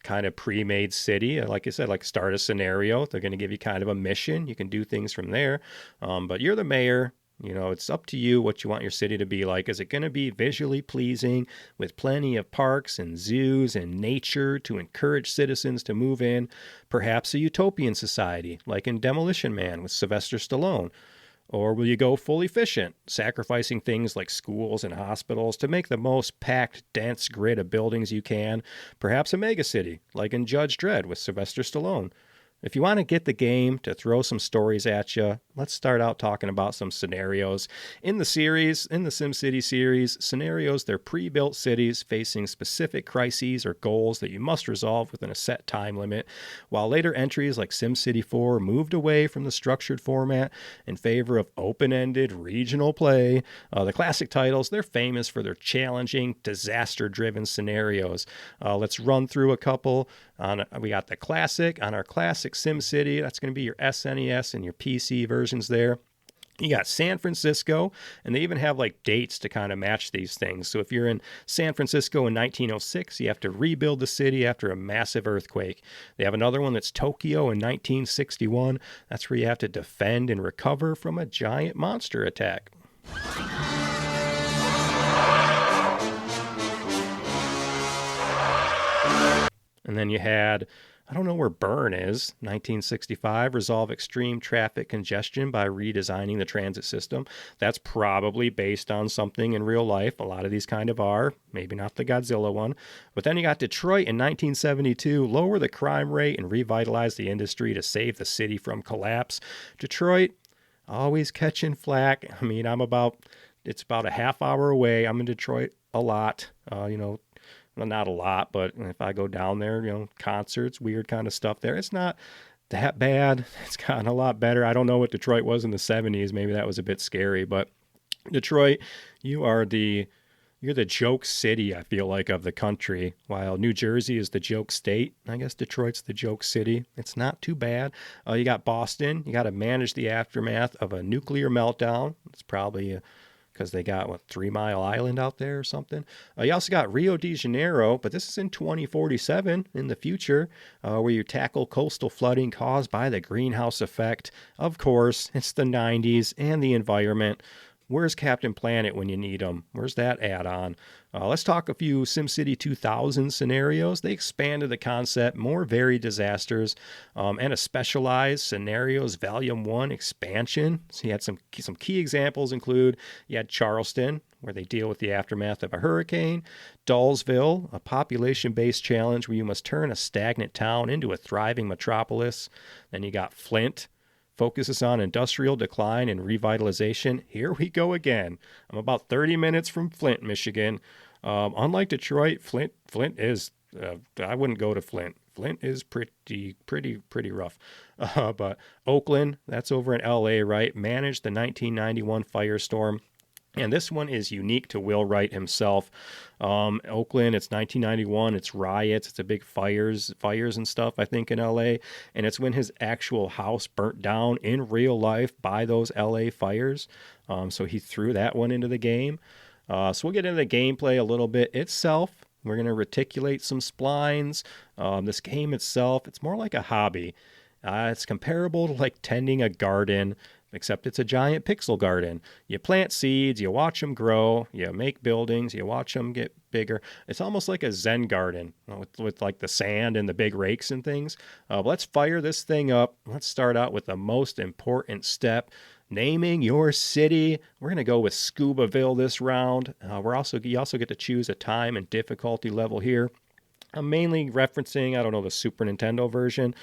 S1: kind of pre-made city. Like I said, like start a scenario. They're going to give you kind of a mission. You can do things from there. But you're the mayor. It's up to you what you want your city to be like. Is it going to be visually pleasing with plenty of parks and zoos and nature to encourage citizens to move in? Perhaps a utopian society, like in Demolition Man with Sylvester Stallone. Or will you go full efficient, sacrificing things like schools and hospitals to make the most packed, dense grid of buildings you can? Perhaps a megacity, like in Judge Dredd with Sylvester Stallone. If you want to get the game to throw some stories at you, let's start out talking about some scenarios. In the SimCity series, scenarios, they're pre-built cities facing specific crises or goals that you must resolve within a set time limit, while later entries like SimCity 4 moved away from the structured format in favor of open-ended regional play. The classic titles, they're famous for their challenging, disaster-driven scenarios. Let's run through a couple. We got the classic. On our classic SimCity, that's going to be your SNES and your PC versions there. You got San Francisco, and they even have like dates to kind of match these things. So if you're in San Francisco in 1906, you have to rebuild the city after a massive earthquake. They have another one that's Tokyo in 1961. That's where you have to defend and recover from a giant monster attack. And then you had, I don't know where Bern is, 1965, resolve extreme traffic congestion by redesigning the transit system. That's probably based on something in real life. A lot of these kind of are, maybe not the Godzilla one. But then you got Detroit in 1972, lower the crime rate and revitalize the industry to save the city from collapse. Detroit, always catching flack. I mean, it's about a half hour away. I'm in Detroit a lot, Well, not a lot, but if I go down there, concerts, weird kind of stuff there. It's not that bad. It's gotten a lot better. I don't know what Detroit was in the 70s. Maybe that was a bit scary, but Detroit, you're the joke city, I feel like, of the country, while New Jersey is the joke state. I guess Detroit's the joke city. It's not too bad. You got Boston. You got to manage the aftermath of a nuclear meltdown. It's probably because they got, 3 Mile Island out there or something. You also got Rio de Janeiro, but this is in 2047 in the future, where you tackle coastal flooding caused by the greenhouse effect. Of course, it's the 90s and the environment. Where's Captain Planet when you need him? Where's that add-on? Let's talk a few SimCity 2000 scenarios. They expanded the concept, more varied disasters, and a specialized scenarios Volume 1 expansion. So you had some key examples include, you had Charleston, where they deal with the aftermath of a hurricane, Dullsville, a population-based challenge where you must turn a stagnant town into a thriving metropolis. Then you got Flint, focuses on industrial decline and revitalization. Here we go again. I'm about 30 minutes from Flint, Michigan. Unlike Detroit, Flint is, I wouldn't go to Flint. Flint is pretty rough. But Oakland, that's over in LA, right? Managed the 1991 firestorm. And this one is unique to Will Wright himself. Oakland, it's 1991. It's riots. It's a big fires and stuff, I think, in LA. And it's when his actual house burnt down in real life by those LA fires. So he threw that one into the game. So we'll get into the gameplay a little bit itself. We're going to reticulate some splines. This game itself, it's more like a hobby. It's comparable to like tending a garden, except it's a giant pixel garden. You plant seeds, you watch them grow, you make buildings, you watch them get bigger. It's almost like a Zen garden with like the sand and the big rakes and things. Let's fire this thing up. Let's start out with the most important step, naming your city. We're going to go with Scubaville this round. You also get to choose a time and difficulty level here. I'm mainly referencing, the Super Nintendo version.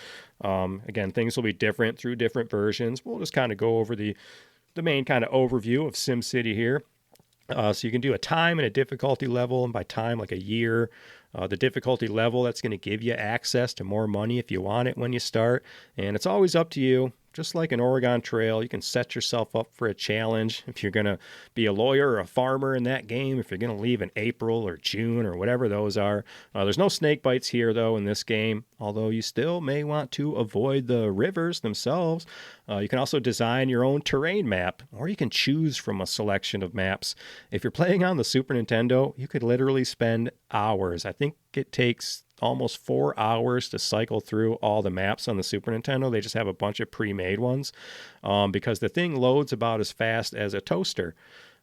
S1: Again, things will be different through different versions. We'll just kind of go over the main kind of overview of SimCity here. So you can do a time and a difficulty level, and by time, like a year. The difficulty level, that's going to give you access to more money if you want it when you start. And it's always up to you. Just like an Oregon Trail, you can set yourself up for a challenge. If you're going to be a lawyer or a farmer in that game, if you're going to leave in April or June or whatever those are. There's no snake bites here, though, in this game, although you still may want to avoid the rivers themselves. You can also design your own terrain map, or you can choose from a selection of maps. If you're playing on the Super Nintendo, you could literally spend hours. I think it takes almost 4 hours to cycle through all the maps on the Super Nintendo. They just have a bunch of pre-made ones because the thing loads about as fast as a toaster.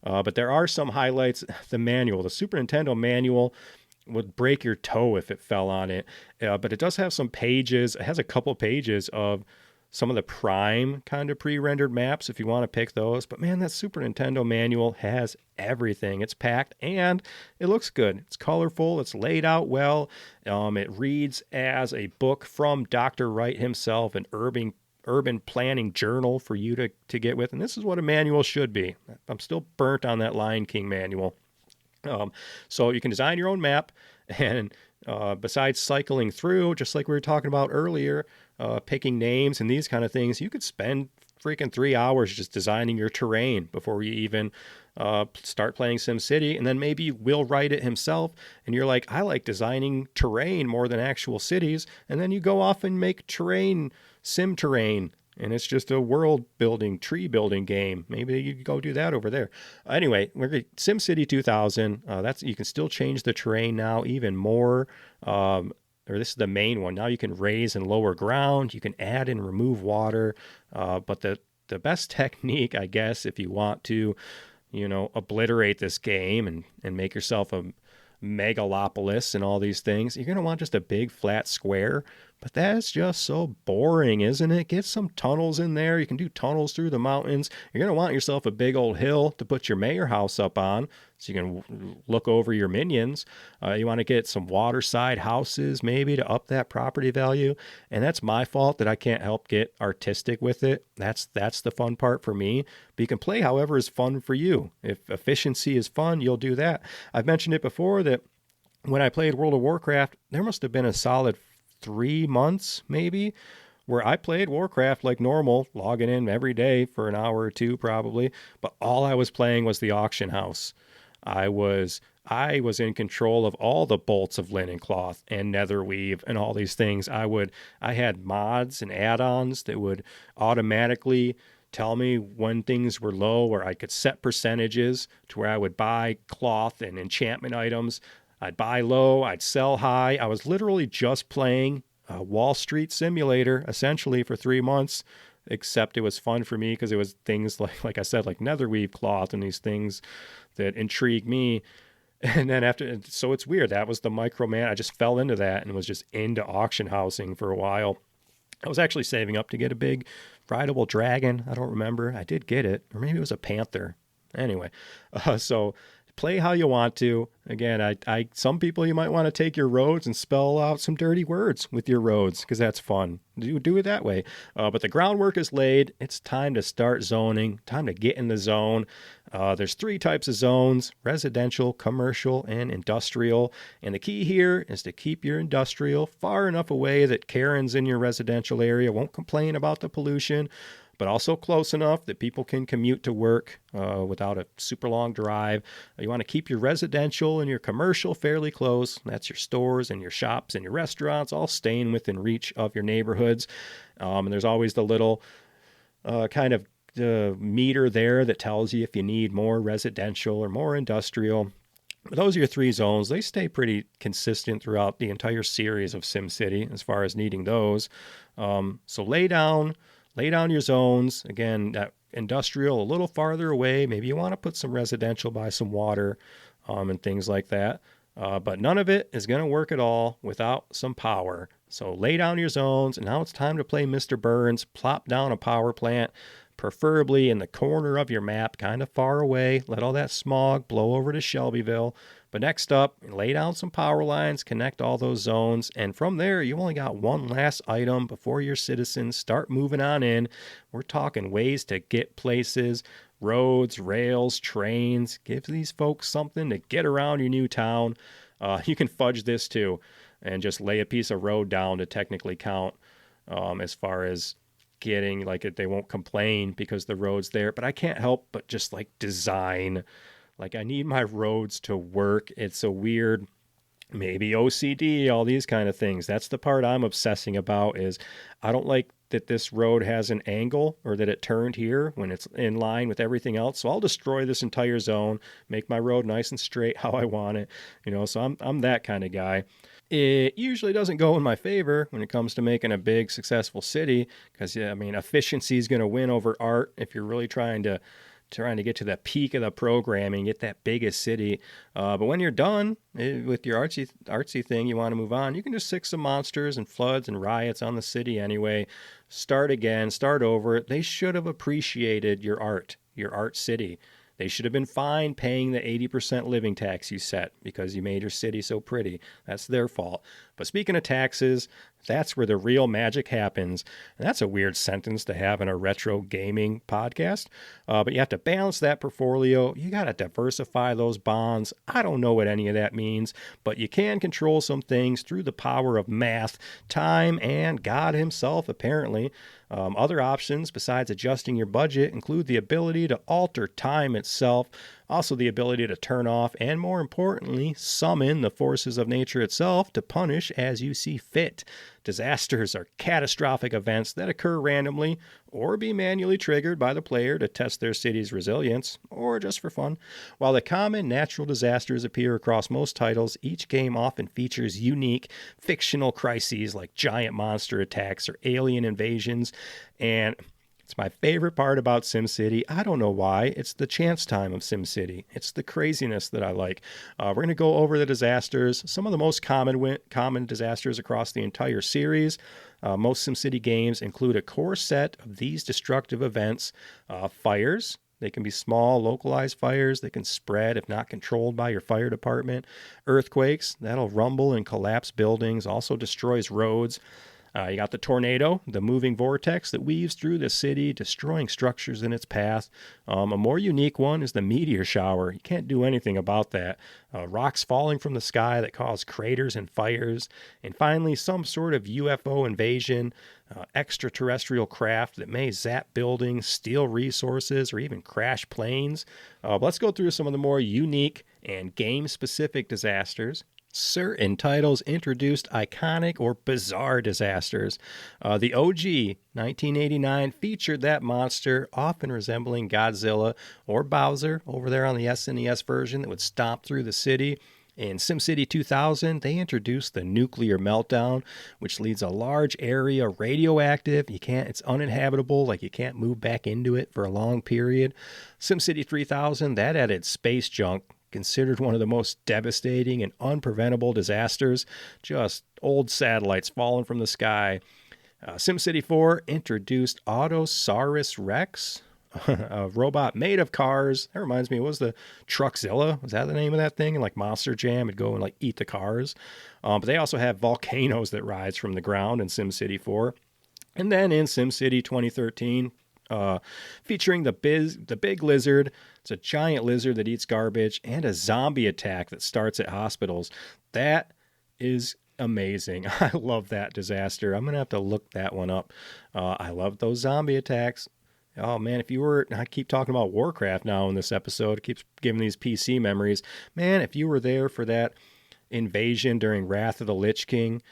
S1: But there are some highlights. The Super Nintendo manual would break your toe if it fell on it. But it does have some pages. It has a couple pages of some of the prime kind of pre-rendered maps if you want to pick those. But man, that Super Nintendo manual has everything. It's packed and it looks good. It's colorful. It's laid out well. It reads as a book from Dr. Wright himself, an urban planning journal for you to get with. And this is what a manual should be. I'm still burnt on that Lion King manual. So you can design your own map, and besides cycling through, just like we were talking about earlier, picking names and these kind of things, you could spend freaking 3 hours just designing your terrain before you even start playing SimCity. And then maybe Will write it himself, and you're like, I like designing terrain more than actual cities. And then you go off and make sim terrain. And it's just a world building, tree building game. Maybe you go do that over there. Anyway, we're going to SimCity 2000. You can still change the terrain now even more. This is the main one. Now you can raise and lower ground. You can add and remove water. But the best technique, I guess, if you want to, obliterate this game and make yourself a megalopolis and all these things, you're going to want just a big flat square. But that's just so boring, isn't it? Get some tunnels in there. You can do tunnels through the mountains. You're going to want yourself a big old hill to put your mayor house up on so you can look over your minions. You want to get some waterside houses maybe to up that property value. And that's my fault that I can't help get artistic with it. That's the fun part for me. But you can play however is fun for you. If efficiency is fun, you'll do that. I've mentioned it before that when I played World of Warcraft, there must have been a solid 3 months maybe where I played Warcraft like normal, logging in every day for an hour or two probably, but all I was playing was the auction house. I was in control of all the bolts of linen cloth and nether weave and all these things. I had mods and add-ons that would automatically tell me when things were low, or I could set percentages to where I would buy cloth and enchantment items. I'd buy low, I'd sell high. I was literally just playing Wall Street Simulator, essentially, for 3 months. except it was fun for me because it was things like I said, like netherweave cloth and these things that intrigue me. And then so it's weird. That was the Microman. I just fell into that and was just into auction housing for a while. I was actually saving up to get a big rideable dragon. I don't remember. I did get it, or maybe it was a panther. Anyway, so play how you want to. Again, some people, you might want to take your roads and spell out some dirty words with your roads because that's fun. Do it that way. But the groundwork is laid. It's time to start zoning. Time to get in the zone. There's 3 types of zones: residential, commercial, and industrial. And the key here is to keep your industrial far enough away that Karens in your residential area won't complain about the pollution, but also close enough that people can commute to work without a super long drive. You want to keep your residential and your commercial fairly close. That's your stores and your shops and your restaurants all staying within reach of your neighborhoods. And there's always the little kind of meter there that tells you if you need more residential or more industrial. But those are your 3 zones. They stay pretty consistent throughout the entire series of SimCity as far as needing those. So lay down your zones. Again, that industrial a little farther away. Maybe you want to put some residential by some water and things like that. But none of it is going to work at all without some power. So lay down your zones. And now it's time to play Mr. Burns. Plop down a power plant, preferably in the corner of your map, kind of far away. Let all that smog blow over to Shelbyville. But next up, lay down some power lines, connect all those zones, and from there, you only got one last item before your citizens start moving on in. We're talking ways to get places, roads, rails, trains. Give these folks something to get around your new town. You can fudge this too, and just lay a piece of road down to technically count as far as getting, like, they won't complain because the road's there. But I can't help but just like design. Like, I need my roads to work. It's a weird, maybe OCD, all these kind of things. That's the part I'm obsessing about. Is I don't like that this road has an angle or that it turned here when it's in line with everything else. So I'll destroy this entire zone, make my road nice and straight how I want it. So I'm that kind of guy. It usually doesn't go in my favor when it comes to making a big, successful city because, efficiency is going to win over art if you're really trying to get to the peak of the programming, get that biggest city. But when you're done with your artsy thing, you want to move on, you can just sick some monsters and floods and riots on the city anyway. Start again, start over. They should have appreciated your art city. They should have been fine paying the 80% living tax you set because you made your city so pretty. That's their fault. But speaking of taxes, that's where the real magic happens. And that's a weird sentence to have in a retro gaming podcast. But you have to balance that portfolio. You got to diversify those bonds. I don't know what any of that means, but you can control some things through the power of math, time, and God himself, apparently. Other options besides adjusting your budget include the ability to alter time itself, also the ability to turn off, and more importantly, summon the forces of nature itself to punish as you see fit. Disasters are catastrophic events that occur randomly or be manually triggered by the player to test their city's resilience, or just for fun. While the common natural disasters appear across most titles, each game often features unique fictional crises like giant monster attacks or alien invasions, and it's my favorite part about SimCity. I don't know why. It's the chance time of SimCity. It's the craziness that I like. We're going to go over the disasters, some of the most common disasters across the entire series. Most SimCity games include a core set of these destructive events. Fires. They can be small, localized fires. They can spread if not controlled by your fire department. Earthquakes. That'll rumble and collapse buildings. Also destroys roads. You got the tornado, the moving vortex that weaves through the city, destroying structures in its path. A more unique one is the meteor shower. You can't do anything about that. Rocks falling from the sky that cause craters and fires. And finally, some sort of UFO invasion, extraterrestrial craft that may zap buildings, steal resources, or even crash planes. Let's go through some of the more unique and game-specific disasters. Certain titles introduced iconic or bizarre disasters. The OG 1989 featured that monster, often resembling Godzilla or Bowser over there on the SNES version, that would stomp through the city. In SimCity 2000, they introduced the nuclear meltdown, which leaves a large area radioactive. It's uninhabitable, like you can't move back into it for a long period. SimCity 3000, that added space junk, considered one of the most devastating and unpreventable disasters. Just old satellites falling from the sky. SimCity 4 introduced Autosaurus Rex, a robot made of cars. That reminds me, what was the Truckzilla? Was that the name of that thing? And like Monster Jam would go and like eat the cars. But they also have volcanoes that rise from the ground in SimCity 4. And then in SimCity 2013, featuring the big lizard. It's a giant lizard that eats garbage, and a zombie attack that starts at hospitals. That is amazing. I love that disaster. I'm going to have to look that one up. I love those zombie attacks. Oh man, I keep talking about Warcraft now in this episode. It keeps giving these PC memories. Man, if you were there for that invasion during Wrath of the Lich King,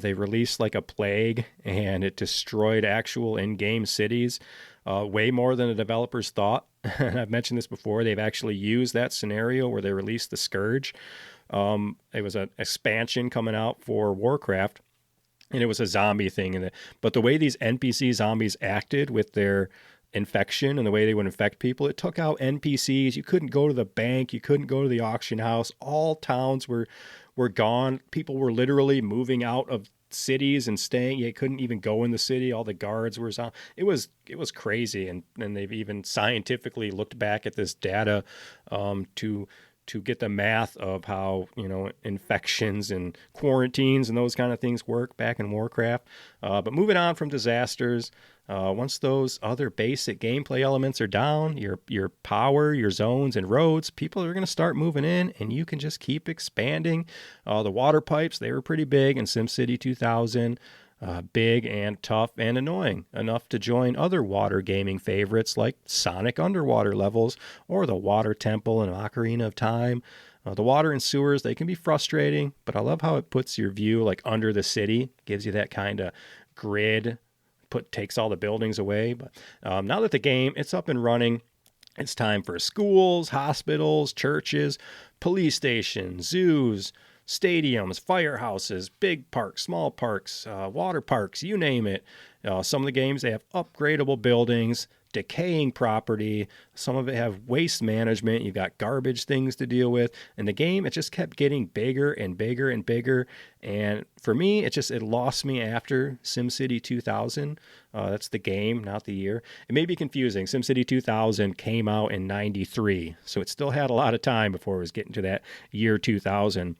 S1: they released like a plague and it destroyed actual in-game cities, way more than the developers thought. And I've mentioned this before. They've actually used that scenario where they released the Scourge. It was an expansion coming out for Warcraft, and it was a zombie thing. But the way these NPC zombies acted with their infection and the way they would infect people, it took out NPCs. You couldn't go to the bank. You couldn't go to the auction house. All towns were gone. People were literally moving out of cities and staying. You couldn't even go in the city. All the guards were on. It was crazy. And they've even scientifically looked back at this data to get the math of how, infections and quarantines and those kind of things work back in Warcraft. But moving on from disasters, once those other basic gameplay elements are down, your power, your zones, and roads, people are going to start moving in, and you can just keep expanding. The water pipes, they were pretty big in SimCity 2000. Big and tough and annoying, enough to join other water gaming favorites like Sonic underwater levels or the Water Temple and Ocarina of Time. The water and sewers, they can be frustrating, but I love how it puts your view like under the city, gives you that kind of grid, takes all the buildings away. But now that the game, it's up and running, it's time for schools, hospitals, churches, police stations, zoos, stadiums, firehouses, big parks, small parks, water parks, you name it. Some of the games, they have upgradable buildings, decaying property. Some of it have waste management. You've got garbage things to deal with. And the game, it just kept getting bigger and bigger and bigger. And for me, it lost me after SimCity 2000. That's the game, not the year. It may be confusing. SimCity 2000 came out in 93. So it still had a lot of time before it was getting to that year 2000.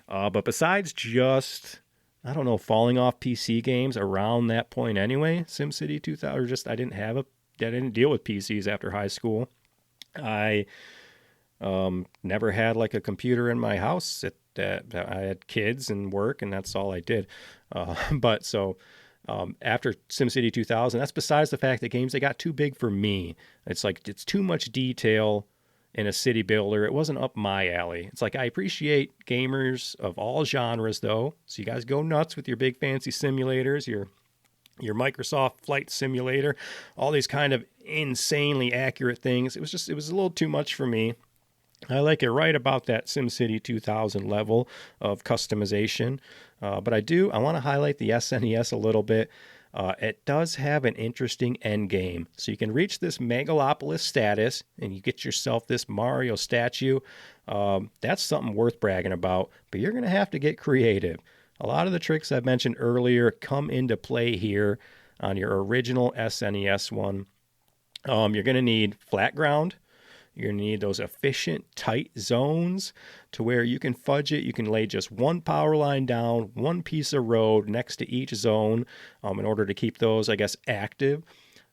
S1: But besides just, I don't know, falling off PC games around that point anyway, SimCity 2000, I didn't deal with PCs after high school. I never had like a computer in my house. I had kids and work, and that's all I did. After SimCity 2000, that's besides the fact that games, they got too big for me. It's like, it's too much detail in a city builder. It wasn't up my alley. It's like, I appreciate gamers of all genres though. So you guys go nuts with your big fancy simulators, your Microsoft Flight Simulator, all these kind of insanely accurate things. It was a little too much for me. I like it right about that SimCity 2000 level of customization. But I want to highlight the SNES a little bit. It does have an interesting end game. So you can reach this megalopolis status and you get yourself this Mario statue. That's something worth bragging about, but you're going to have to get creative. A lot of the tricks I've mentioned earlier come into play here on your original SNES one. You're going to need flat ground. You're going to need those efficient, tight zones to where you can fudge it. You can lay just one power line down, one piece of road next to each zone in order to keep those, I guess, active.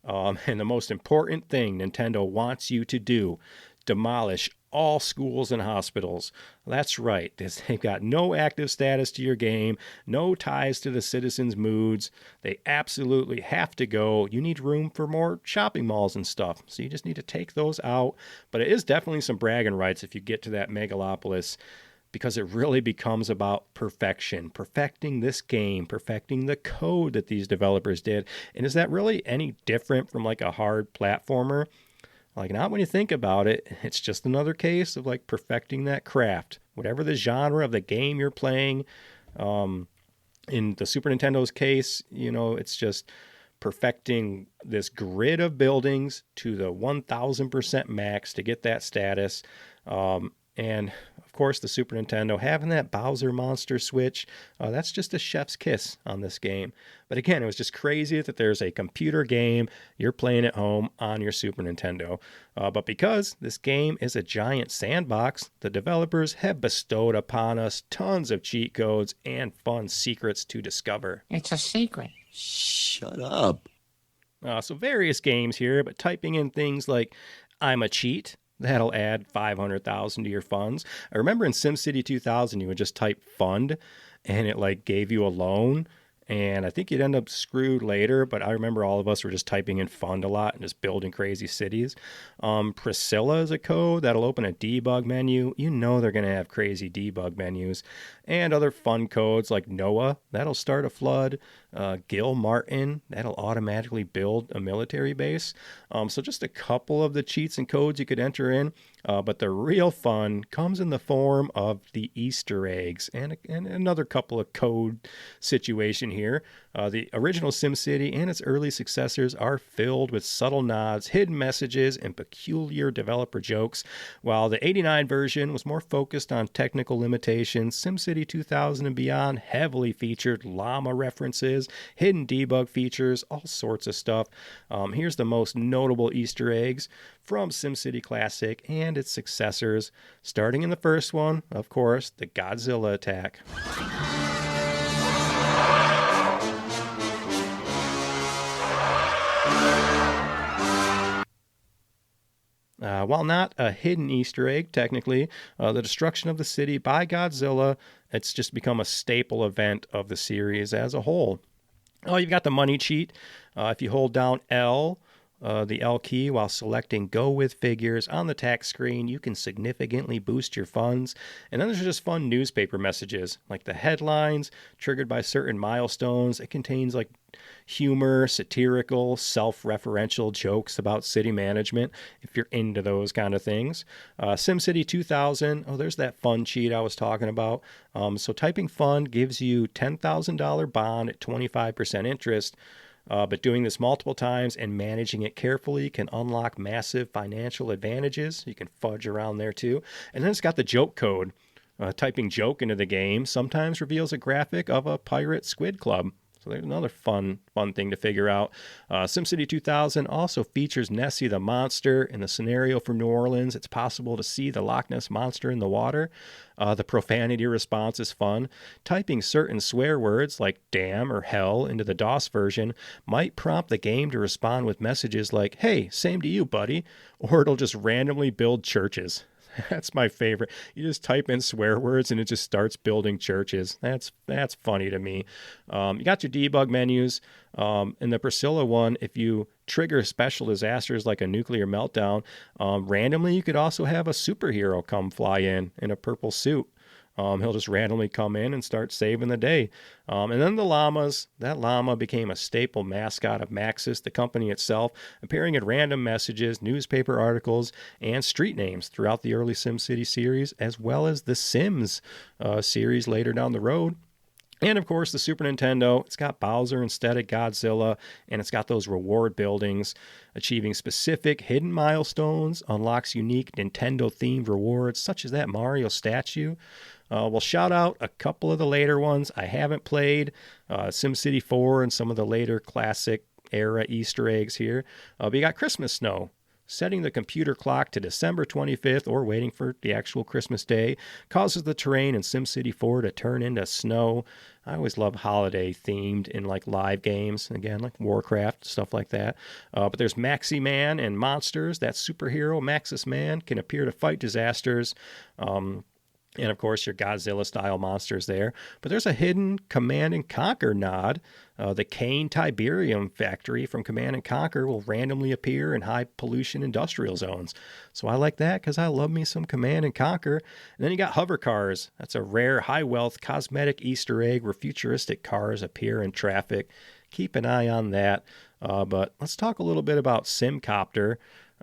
S1: And the most important thing Nintendo wants you to do, demolish all schools and hospitals. That's right. They've got no active status to your game, no ties to the citizens' moods. They absolutely have to go. You need room for more shopping malls and stuff. So you just need to take those out. But it is definitely some bragging rights if you get to that megalopolis, because it really becomes about perfection, perfecting this game, perfecting the code that these developers did. And is that really any different from like a hard platformer? Like, not when you think about it, it's just another case of like perfecting that craft. Whatever the genre of the game you're playing, in the Super Nintendo's case, it's just perfecting this grid of buildings to the 1000% max to get that status. And of course, the Super Nintendo having that Bowser monster switch, that's just a chef's kiss on this game. But again, it was just crazy that there's a computer game you're playing at home on your Super Nintendo. But because this game is a giant sandbox, the developers have bestowed upon us tons of cheat codes and fun secrets to discover.
S8: It's a secret.
S2: Shut up.
S1: So various games here, but typing in things like I'm a cheat, that'll add 500,000 to your funds. I remember in SimCity 2000, you would just type fund and it like gave you a loan. And I think you'd end up screwed later, but I remember all of us were just typing in fund a lot and just building crazy cities. Priscilla is a code that'll open a debug menu. You know they're going to have crazy debug menus. And other fun codes like Noah, that'll start a flood. Gil Martin, that'll automatically build a military base. So just a couple of the cheats and codes you could enter in. But the real fun comes in the form of the Easter eggs and another couple of code situation here. The original SimCity and its early successors are filled with subtle nods, hidden messages, and peculiar developer jokes. While the 89 version was more focused on technical limitations, SimCity 2000 and beyond heavily featured llama references, hidden debug features, all sorts of stuff. Here's the most notable Easter eggs from SimCity Classic and its successors. Starting in the first one, of course, the Godzilla attack. While not a hidden Easter egg, technically, the destruction of the city by Godzilla, it's just become a staple event of the series as a whole. Oh, you've got the money cheat. If you hold down L, the L key, while selecting Go With Figures on the tax screen, you can significantly boost your funds. And then there's just fun newspaper messages, like the headlines triggered by certain milestones. It contains like humor, satirical, self-referential jokes about city management, if you're into those kind of things. SimCity 2000, there's that fun cheat I was talking about. So typing fun gives you $10,000 bond at 25% interest. But doing this multiple times and managing it carefully can unlock massive financial advantages. You can fudge around there too. And then it's got the joke code. Typing joke into the game sometimes reveals a graphic of a pirate squid club. So there's another fun thing to figure out. SimCity 2000 also features Nessie the monster. In the scenario for New Orleans, it's possible to see the Loch Ness monster in the water. The profanity response is fun. Typing certain swear words like damn or hell into the DOS version might prompt the game to respond with messages like, hey, same to you, buddy. Or it'll just randomly build churches. That's my favorite. You just type in swear words and it just starts building churches. That's funny to me. You got your debug menus. In the Priscilla one, if you trigger special disasters like a nuclear meltdown, randomly you could also have a superhero come fly in a purple suit. He'll just randomly come in and start saving the day. And then the llamas. That llama became a staple mascot of Maxis, the company itself, appearing in random messages, newspaper articles, and street names throughout the early SimCity series, as well as the Sims series later down the road. And, of course, the Super Nintendo, it's got Bowser instead of Godzilla, and it's got those reward buildings. Achieving specific hidden milestones unlocks unique Nintendo-themed rewards, such as that Mario statue. We'll shout out a couple of the later ones I haven't played, SimCity 4 and some of the later classic era Easter eggs here. But you got Christmas Snow. Setting the computer clock to December 25th or waiting for the actual Christmas day causes the terrain in SimCity 4 to turn into snow. I always love holiday themed in like live games, again, like Warcraft, stuff like that. But there's Maxi Man and monsters. That superhero, Maxis Man, can appear to fight disasters. And, of course, your Godzilla-style monsters there. But there's a hidden Command & Conquer nod. The Kane Tiberium factory from Command & Conquer will randomly appear in high-pollution industrial zones. So I like that because I love me some Command & Conquer. And then you got hover cars. That's a rare, high-wealth cosmetic Easter egg where futuristic cars appear in traffic. Keep an eye on that. But let's talk a little bit about SimCopter.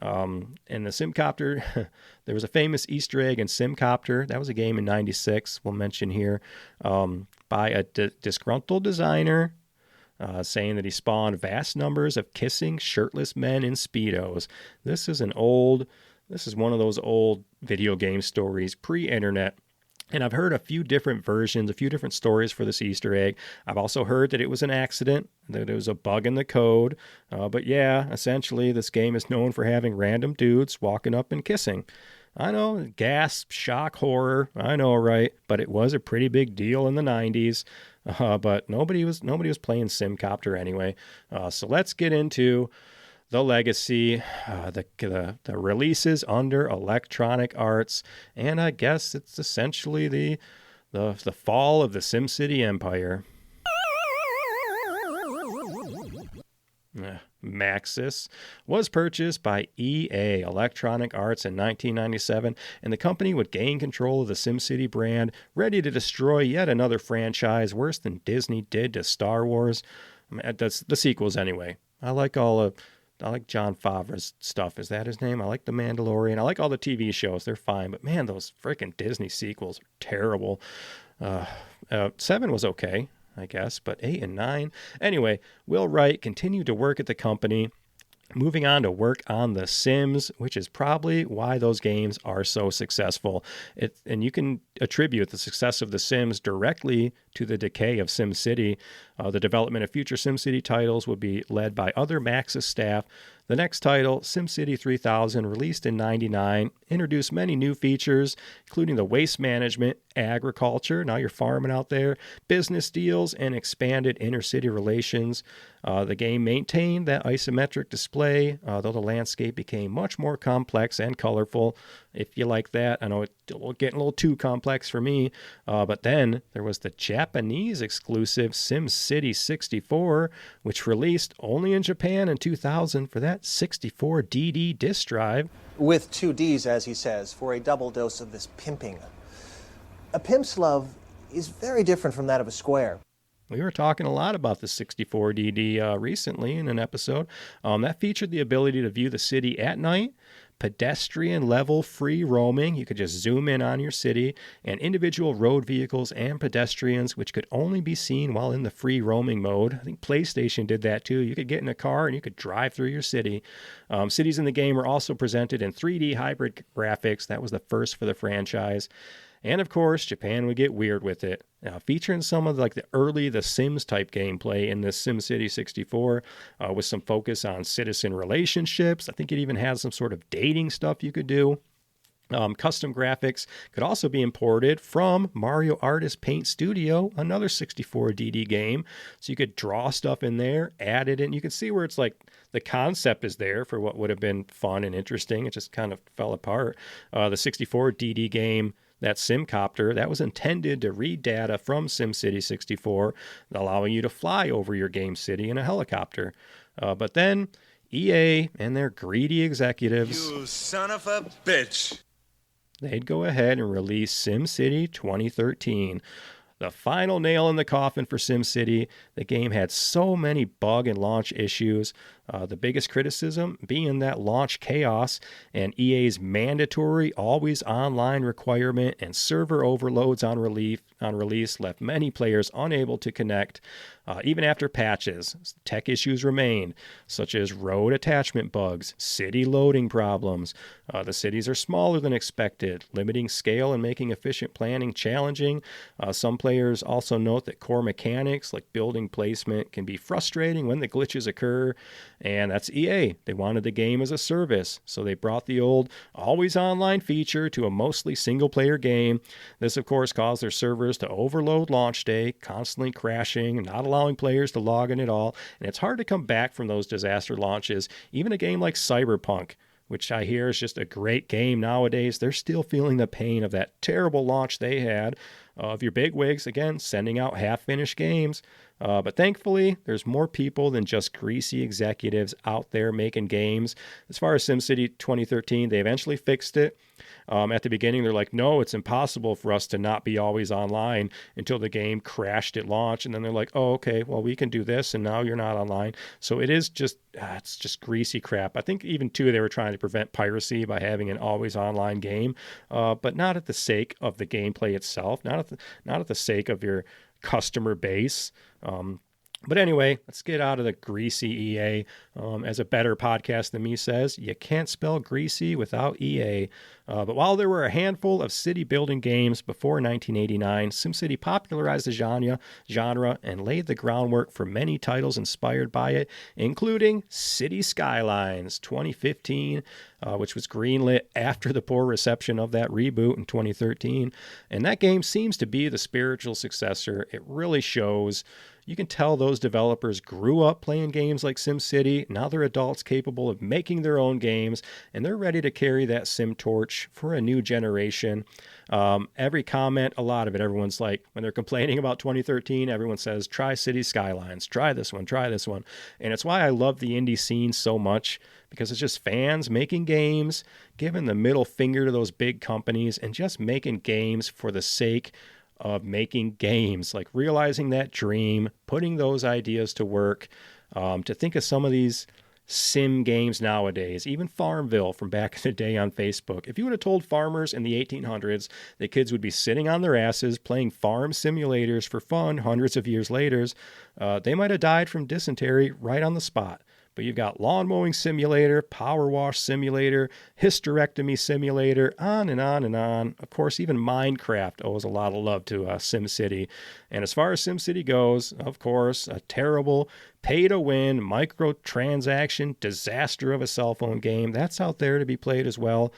S1: And the SimCopter, there was a famous Easter egg in SimCopter. That was a game in 96, we'll mention here, by a disgruntled designer saying that he spawned vast numbers of kissing shirtless men in Speedos. This is one of those old video game stories, pre-internet. And I've heard a few different versions, a few different stories for this Easter egg. I've also heard that it was an accident, that it was a bug in the code. But yeah, essentially, this game is known for having random dudes walking up and kissing. I know, gasp, shock, horror. I know, right? But it was a pretty big deal in the 90s. But nobody was playing SimCopter anyway. So let's get into the legacy, the releases under Electronic Arts, and I guess it's essentially the fall of the SimCity empire. Maxis was purchased by EA, Electronic Arts, in 1997, and the company would gain control of the SimCity brand, ready to destroy yet another franchise worse than Disney did to Star Wars. That's the sequels anyway. I like Jon Favreau's stuff. Is that his name? I like The Mandalorian. I like all the TV shows. They're fine. But man, those freaking Disney sequels are terrible. 7 was okay, I guess, but 8 and 9. Anyway, Will Wright continued to work at the company, moving on to work on The Sims, which is probably why those games are so successful. And you can attribute the success of The Sims directly to the decay of SimCity. The development of future SimCity titles would be led by other Maxis staff. The next title, SimCity 3000, released in 99, introduced many new features, including the waste management, agriculture, now you're farming out there, business deals, and expanded inter-city relations. The game maintained that isometric display, though the landscape became much more complex and colorful. If you like that, I know it's getting a little too complex for me, but then there was the Japanese exclusive SimCity 64, which released only in Japan in 2000 for that 64DD disk drive.
S13: With 2 Ds, as he says, for a double dose of this pimping. A pimp's love is very different from that of a square.
S1: We were talking a lot about the 64DD recently in an episode. That featured the ability to view the city at night, pedestrian level free roaming. You could just zoom in on your city, and individual road vehicles and pedestrians, which could only be seen while in the free roaming mode. I think PlayStation did that too. You could get in a car and you could drive through your city. Cities in the game were also presented in 3D hybrid graphics. That was the first for the franchise. And of course, Japan would get weird with it, featuring some of the Sims type gameplay in this SimCity 64, with some focus on citizen relationships. I think it even has some sort of dating stuff you could do. Custom graphics could also be imported from Mario Artist Paint Studio, another 64DD game. So you could draw stuff in there, add it in. You can see where it's like the concept is there for what would have been fun and interesting. It just kind of fell apart. The 64DD game, that SimCopter, that was intended to read data from SimCity 64, allowing you to fly over your game city in a helicopter. But then EA and their greedy executives,
S12: You son of a bitch.
S1: They'd go ahead and release SimCity 2013. The final nail in the coffin for SimCity. The game had so many bug and launch issues. The biggest criticism being that launch chaos and EA's mandatory always online requirement and server overloads on release left many players unable to connect. Even after patches, tech issues remained, such as road attachment bugs, city loading problems. The cities are smaller than expected, limiting scale and making efficient planning challenging. Some players also note that core mechanics like building placement can be frustrating when the glitches occur. And that's EA. They wanted the game as a service, so they brought the old always online feature to a mostly single-player game. This, of course, caused their servers to overload launch day, constantly crashing, not allowing players to log in at all. And it's hard to come back from those disaster launches. Even a game like Cyberpunk, which I hear is just a great game nowadays, they're still feeling the pain of that terrible launch they had. of your bigwigs, again, sending out half-finished games. But thankfully, there's more people than just greasy executives out there making games. As far as SimCity 2013, they eventually fixed it. At the beginning, they're like, no, it's impossible for us to not be always online until the game crashed at launch. And then they're like, oh, okay, well, we can do this, and now you're not online. So it is just, it's just greasy crap. I think even, too, they were trying to prevent piracy by having an always online game, but not at the sake of the gameplay itself, not at the sake of your customer base. But anyway, let's get out of the greasy EA. As a better podcast than me says, you can't spell greasy without EA. But while there were a handful of city-building games before 1989, SimCity popularized the genre and laid the groundwork for many titles inspired by it, including City Skylines 2015, which was greenlit after the poor reception of that reboot in 2013. And that game seems to be the spiritual successor. It really shows. You can tell those developers grew up playing games like SimCity. Now they're adults capable of making their own games, and they're ready to carry that Sim torch for a new generation. Every comment, a lot of it, everyone's like, when they're complaining about 2013, everyone says, try City Skylines, try this one. And it's why I love the indie scene so much, because it's just fans making games, giving the middle finger to those big companies, and just making games for the sake of making games, like realizing that dream, putting those ideas to work. To think of some of these sim games nowadays, even Farmville from back in the day on Facebook. If you would have told farmers in the 1800s that kids would be sitting on their asses playing farm simulators for fun hundreds of years later, they might have died from dysentery right on the spot. But you've got lawn mowing simulator, power wash simulator, hysterectomy simulator, on and on and on. Of course, even Minecraft owes a lot of love to SimCity. And as far as SimCity goes, of course, a terrible pay-to-win microtransaction disaster of a cell phone game. That's out there to be played as well.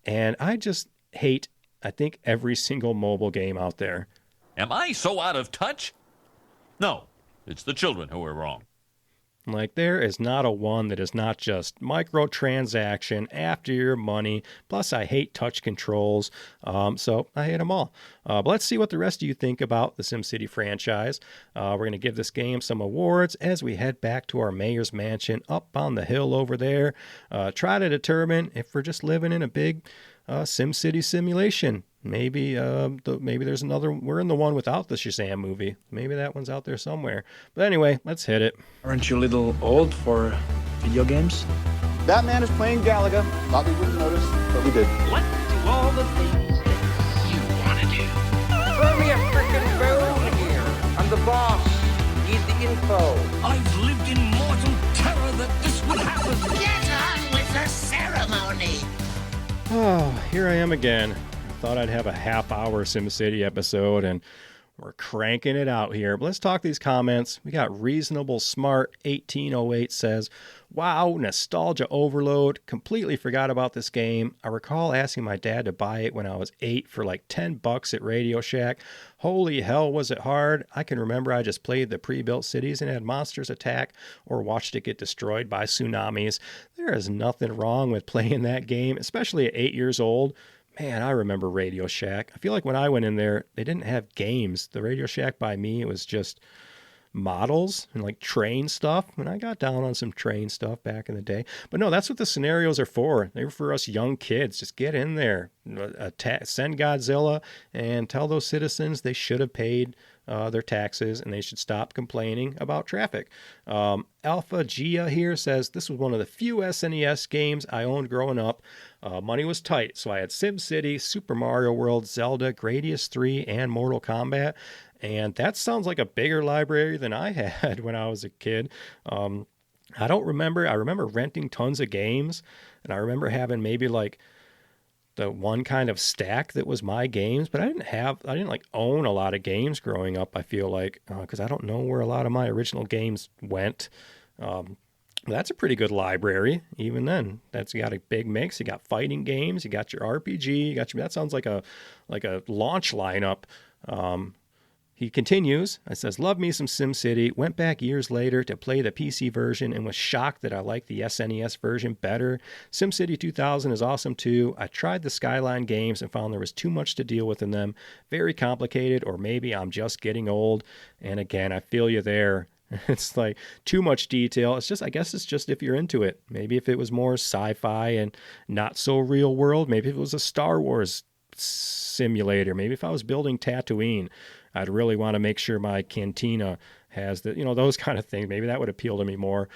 S1: And I just hate, I think, every single mobile game out there.
S14: Am I so out of touch? No, it's the children who are wrong.
S1: Like, there is not a one that is not just microtransaction, after your money. Plus, I hate touch controls, so I hate them all. But let's see what the rest of you think about the SimCity franchise. We're going to give this game some awards as we head back to our mayor's mansion up on the hill over there. Try to determine if we're just living in a big SimCity simulation. Maybe maybe there's another. We're in the one without the Shazam movie. Maybe that one's out there somewhere. But anyway, let's hit it.
S15: Aren't you a little old for video games?
S16: That man is playing Galaga. Thought we wouldn't notice, but we did.
S5: Let's do all the things that you want to do.
S17: Throw me a frickin' bone here. I'm the boss. Need the info.
S5: I've lived in mortal terror that this would happen. Get on with the ceremony.
S1: Oh, here I am again. Thought I'd have a half-hour SimCity episode, and we're cranking it out here. But let's talk these comments. We got Reasonable Smart 1808 says, wow, nostalgia overload. Completely forgot about this game. I recall asking my dad to buy it when I was 8 for like $10 at Radio Shack. Holy hell, was it hard. I can remember I just played the pre-built cities and had monsters attack or watched it get destroyed by tsunamis. There is nothing wrong with playing that game, especially at 8 years old. Man, I remember Radio Shack. I feel like when I went in there, they didn't have games. The Radio Shack by me, it was just models and like train stuff. And I got down on some train stuff back in the day. But no, that's what the scenarios are for. They're for us young kids. Just get in there, send Godzilla, and tell those citizens they should have paid their taxes and they should stop complaining about traffic. Alpha Gia here says, this was one of the few SNES games I owned growing up. Money was tight, so I had SimCity, Super Mario World, Zelda, Gradius 3, and Mortal Kombat. And that sounds like a bigger library than I had when I was a kid. I don't remember. I remember renting tons of games, and I remember having maybe like the one kind of stack that was my games, but I didn't like own a lot of games growing up, I feel like, because I don't know where a lot of my original games went. That's a pretty good library, even then. That's got a big mix. You got fighting games, you got your RPG, that sounds like a launch lineup He continues, it says, love me some SimCity, went back years later to play the PC version and was shocked that I liked the SNES version better. SimCity 2000 is awesome too. I tried the Skyline games and found there was too much to deal with in them. Very complicated, or maybe I'm just getting old. And again, I feel you there. It's like too much detail. It's just, I guess it's just if you're into it. Maybe if it was more sci-fi and not so real world, maybe if it was a Star Wars simulator, maybe if I was building Tatooine, I'd really want to make sure my cantina has the, those kind of things. Maybe that would appeal to me more.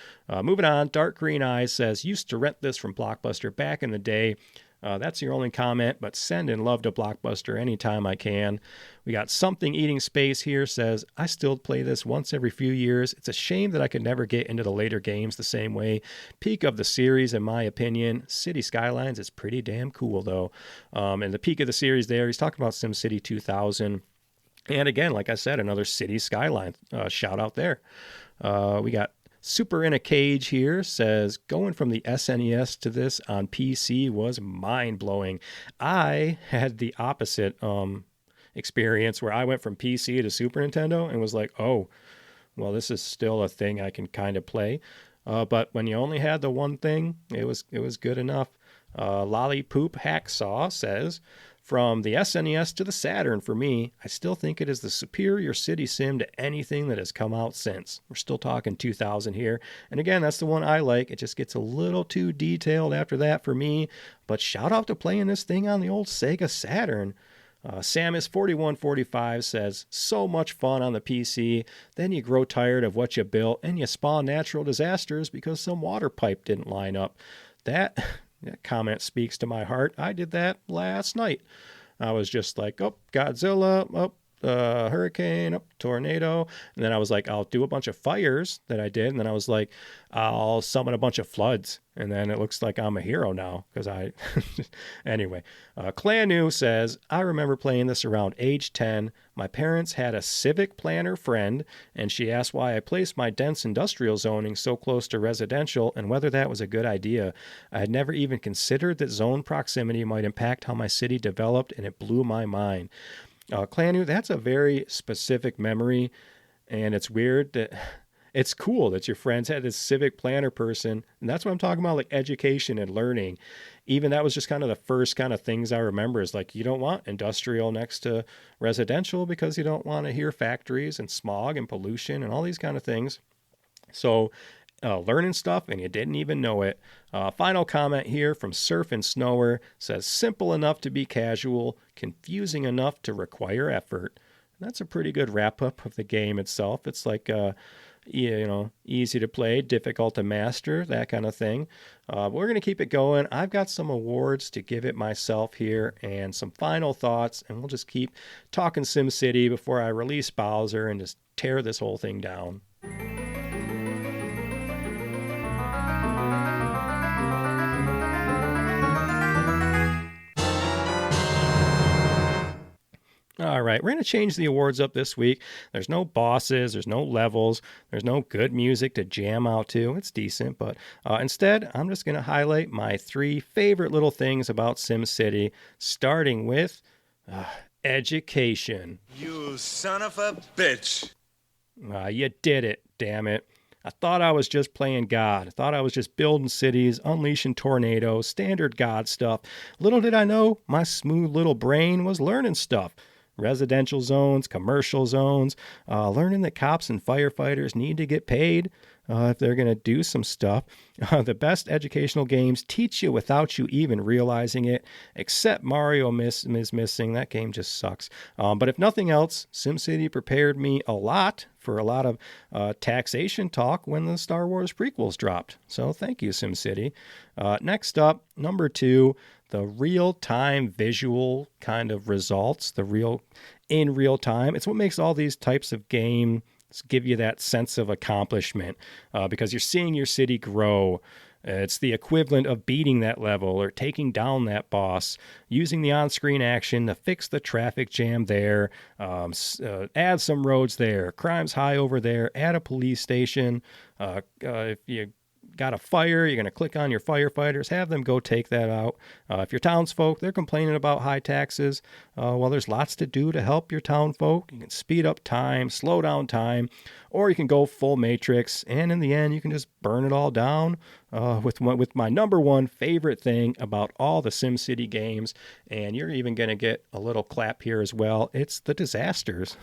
S1: Moving on, Dark Green Eyes says, used to rent this from Blockbuster back in the day. That's your only comment, but send in love to Blockbuster anytime I can. We got Something Eating Space here, says, I still play this once every few years. It's a shame that I could never get into the later games the same way. Peak of the series, in my opinion. City Skylines is pretty damn cool, though. And the peak of the series there, he's talking about SimCity 2000. And again, like I said, another City Skyline shout out there. We got Super in a Cage here, says, going from the SNES to this on PC was mind-blowing. I had the opposite experience where I went from PC to Super Nintendo and was like, oh, well, this is still a thing I can kind of play. But when you only had the one thing, it was good enough. Lollypoop Hacksaw says, from the SNES to the Saturn, for me, I still think it is the superior city sim to anything that has come out since. We're still talking 2000 here. And again, that's the one I like. It just gets a little too detailed after that for me. But shout out to playing this thing on the old Sega Saturn. Samus4145 says, so much fun on the PC. Then you grow tired of what you built and you spawn natural disasters because some water pipe didn't line up. That comment speaks to my heart. I did that last night. I was just like, oh, Godzilla, oh, hurricane, oh, tornado. And then I was like, I'll do a bunch of fires that I did. And then I was like, I'll summon a bunch of floods. And then it looks like I'm a hero now because I... Anyway, Clanu says, I remember playing this around age 10. My parents had a civic planner friend, and she asked why I placed my dense industrial zoning so close to residential and whether that was a good idea. I had never even considered that zone proximity might impact how my city developed, and it blew my mind. Clanu, that's a very specific memory, and it's weird that... It's cool that your friends had this civic planner person, and that's what I'm talking about, like education and learning. Even that was just kind of the first kind of things I remember is like, you don't want industrial next to residential because you don't want to hear factories and smog and pollution and all these kind of things. So learning stuff and you didn't even know it. Final comment here from Surf and Snower says, simple enough to be casual, confusing enough to require effort. And that's a pretty good wrap up of the game itself. It's like, easy to play, difficult to master, that kind of thing. But we're going to keep it going. I've got some awards to give it myself here and some final thoughts, and we'll just keep talking SimCity before I release Bowser and just tear this whole thing down. All right, we're going to change the awards up this week. There's no bosses, there's no levels, there's no good music to jam out to. It's decent, but instead, I'm just going to highlight my 3 favorite little things about SimCity, starting with education.
S12: You son of a bitch.
S1: You did it, damn it. I thought I was just playing God. I thought I was just building cities, unleashing tornadoes, standard God stuff. Little did I know, my smooth little brain was learning stuff. Residential zones, commercial zones, learning that cops and firefighters need to get paid if they're going to do some stuff. The best educational games teach you without you even realizing it, except Mario is missing. That game just sucks. But if nothing else, SimCity prepared me a lot for a lot of taxation talk when the Star Wars prequels dropped. So thank you, SimCity. Next up, number 2, the real-time visual kind of results, in real time. It's what makes all these types of games give you that sense of accomplishment because you're seeing your city grow. It's the equivalent of beating that level or taking down that boss, using the on-screen action to fix the traffic jam there, add some roads there, crime's high over there, add a police station. If you got a fire, you're going to click on your firefighters, have them go take that out. If your townsfolk, they're complaining about high taxes, well, there's lots to do to help your townfolk. You can speed up time, slow down time, or you can go full Matrix, and in the end, you can just burn it all down with my number one favorite thing about all the SimCity games, and you're even going to get a little clap here as well. It's the disasters.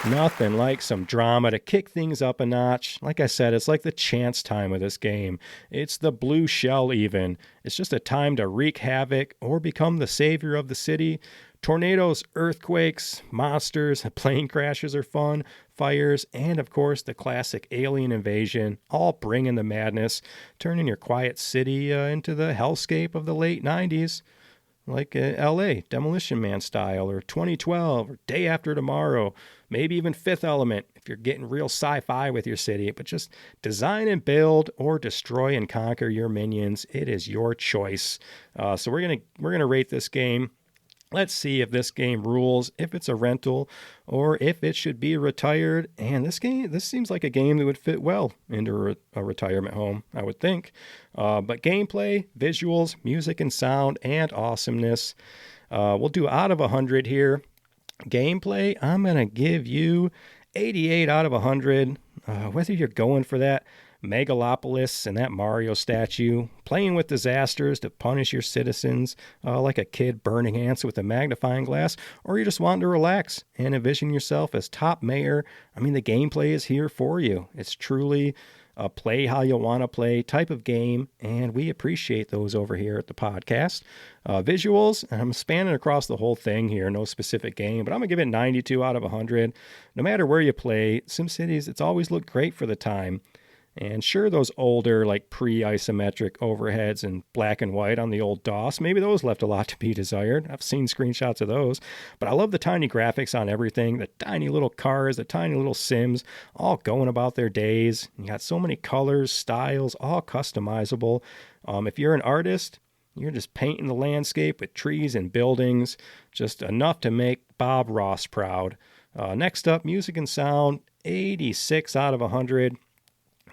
S1: Nothing like some drama to kick things up a notch. Like I said, it's like the chance time of this game. It's the blue shell even. It's just a time to wreak havoc or become the savior of the city. Tornadoes, earthquakes, monsters, plane crashes are fun, fires, and of course the classic alien invasion, all bringing the madness, turning your quiet city into the hellscape of the late 90s. Like L.A., Demolition Man style, or 2012, or Day After Tomorrow, maybe even Fifth Element if you're getting real sci-fi with your city. But just design and build or destroy and conquer your minions. It is your choice. So we're gonna rate this game. Let's see if this game rules, if it's a rental, or if it should be retired. And this seems like a game that would fit well into a retirement home, I would think. But gameplay, visuals, music and sound, and awesomeness. We'll do out of 100 here. Gameplay, I'm going to give you 88 out of 100. Whether you're going for that Megalopolis and that Mario statue, playing with disasters to punish your citizens like a kid burning ants with a magnifying glass, or you just want to relax and envision yourself as top mayor, I mean, the gameplay is here for you. It's truly a play how you want to play type of game, and we appreciate those over here at the podcast. Visuals, I'm spanning across the whole thing here, no specific game, but I'm going to give it 92 out of 100. No matter where you play, SimCities, it's always looked great for the time. And sure, those older, like pre-isometric overheads and black and white on the old DOS, maybe those left a lot to be desired. I've seen screenshots of those. But I love the tiny graphics on everything, the tiny little cars, the tiny little Sims, all going about their days. You got so many colors, styles, all customizable. If you're an artist, you're just painting the landscape with trees and buildings, just enough to make Bob Ross proud. Next up, music and sound, 86 out of 100.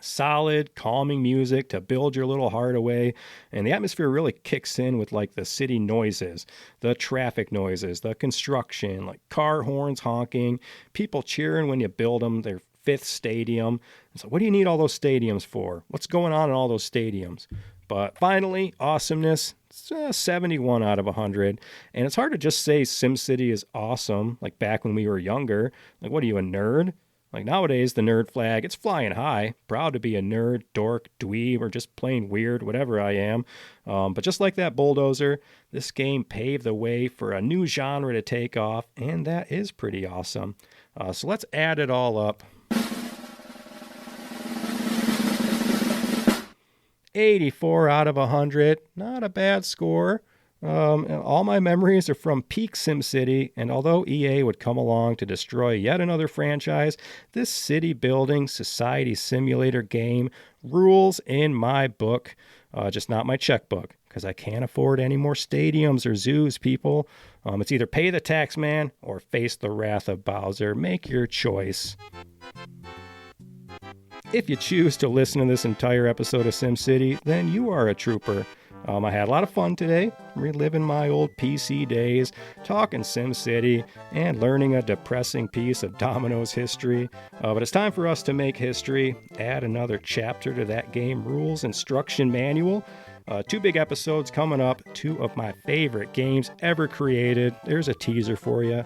S1: Solid, calming music to build your little heart away. And the atmosphere really kicks in with like the city noises, the traffic noises, the construction, like car horns honking, people cheering when you build them, their fifth stadium. So what do you need all those stadiums for? What's going on in all those stadiums? But finally, awesomeness, 71 out of 100. And it's hard to just say SimCity is awesome, like back when we were younger. Like, what are you, a nerd? Like nowadays, the nerd flag, it's flying high. Proud to be a nerd, dork, dweeb, or just plain weird, whatever I am. But just like that bulldozer, this game paved the way for a new genre to take off, and that is pretty awesome. So let's add it all up. 84 out of 100. Not a bad score. All my memories are from peak SimCity, and although EA would come along to destroy yet another franchise, this city building society simulator game rules in my book, just not my checkbook, because I can't afford any more stadiums or zoos, people. It's either pay the tax man or face the wrath of Bowser. Make your choice. If you choose to listen to this entire episode of SimCity, then you are a trooper. I had a lot of fun today, reliving my old PC days, talking SimCity, and learning a depressing piece of Dominoes history. But it's time for us to make history, add another chapter to that game rules instruction manual. 2 big episodes coming up, 2 of my favorite games ever created. There's a teaser for you.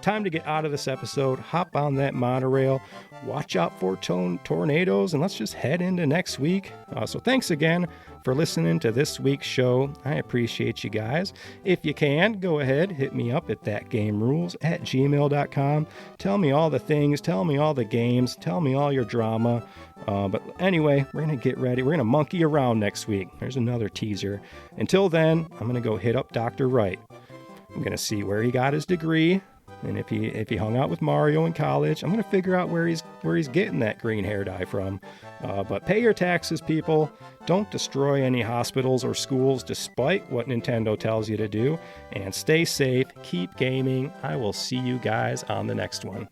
S1: Time to get out of this episode, hop on that monorail, watch out for tornadoes, and let's just head into next week. So thanks again for listening to this week's show. I appreciate you guys. If you can, go ahead, hit me up at thatgamerules@gmail.com. Tell me all the things, tell me all the games, tell me all your drama. But anyway, we're going to get ready. We're going to monkey around next week. There's another teaser. Until then, I'm going to go hit up Dr. Wright. I'm going to see where he got his degree. And if he hung out with Mario in college, I'm going to figure out where he's getting that green hair dye from. But pay your taxes, people. Don't destroy any hospitals or schools despite what Nintendo tells you to do. And stay safe. Keep gaming. I will see you guys on the next one.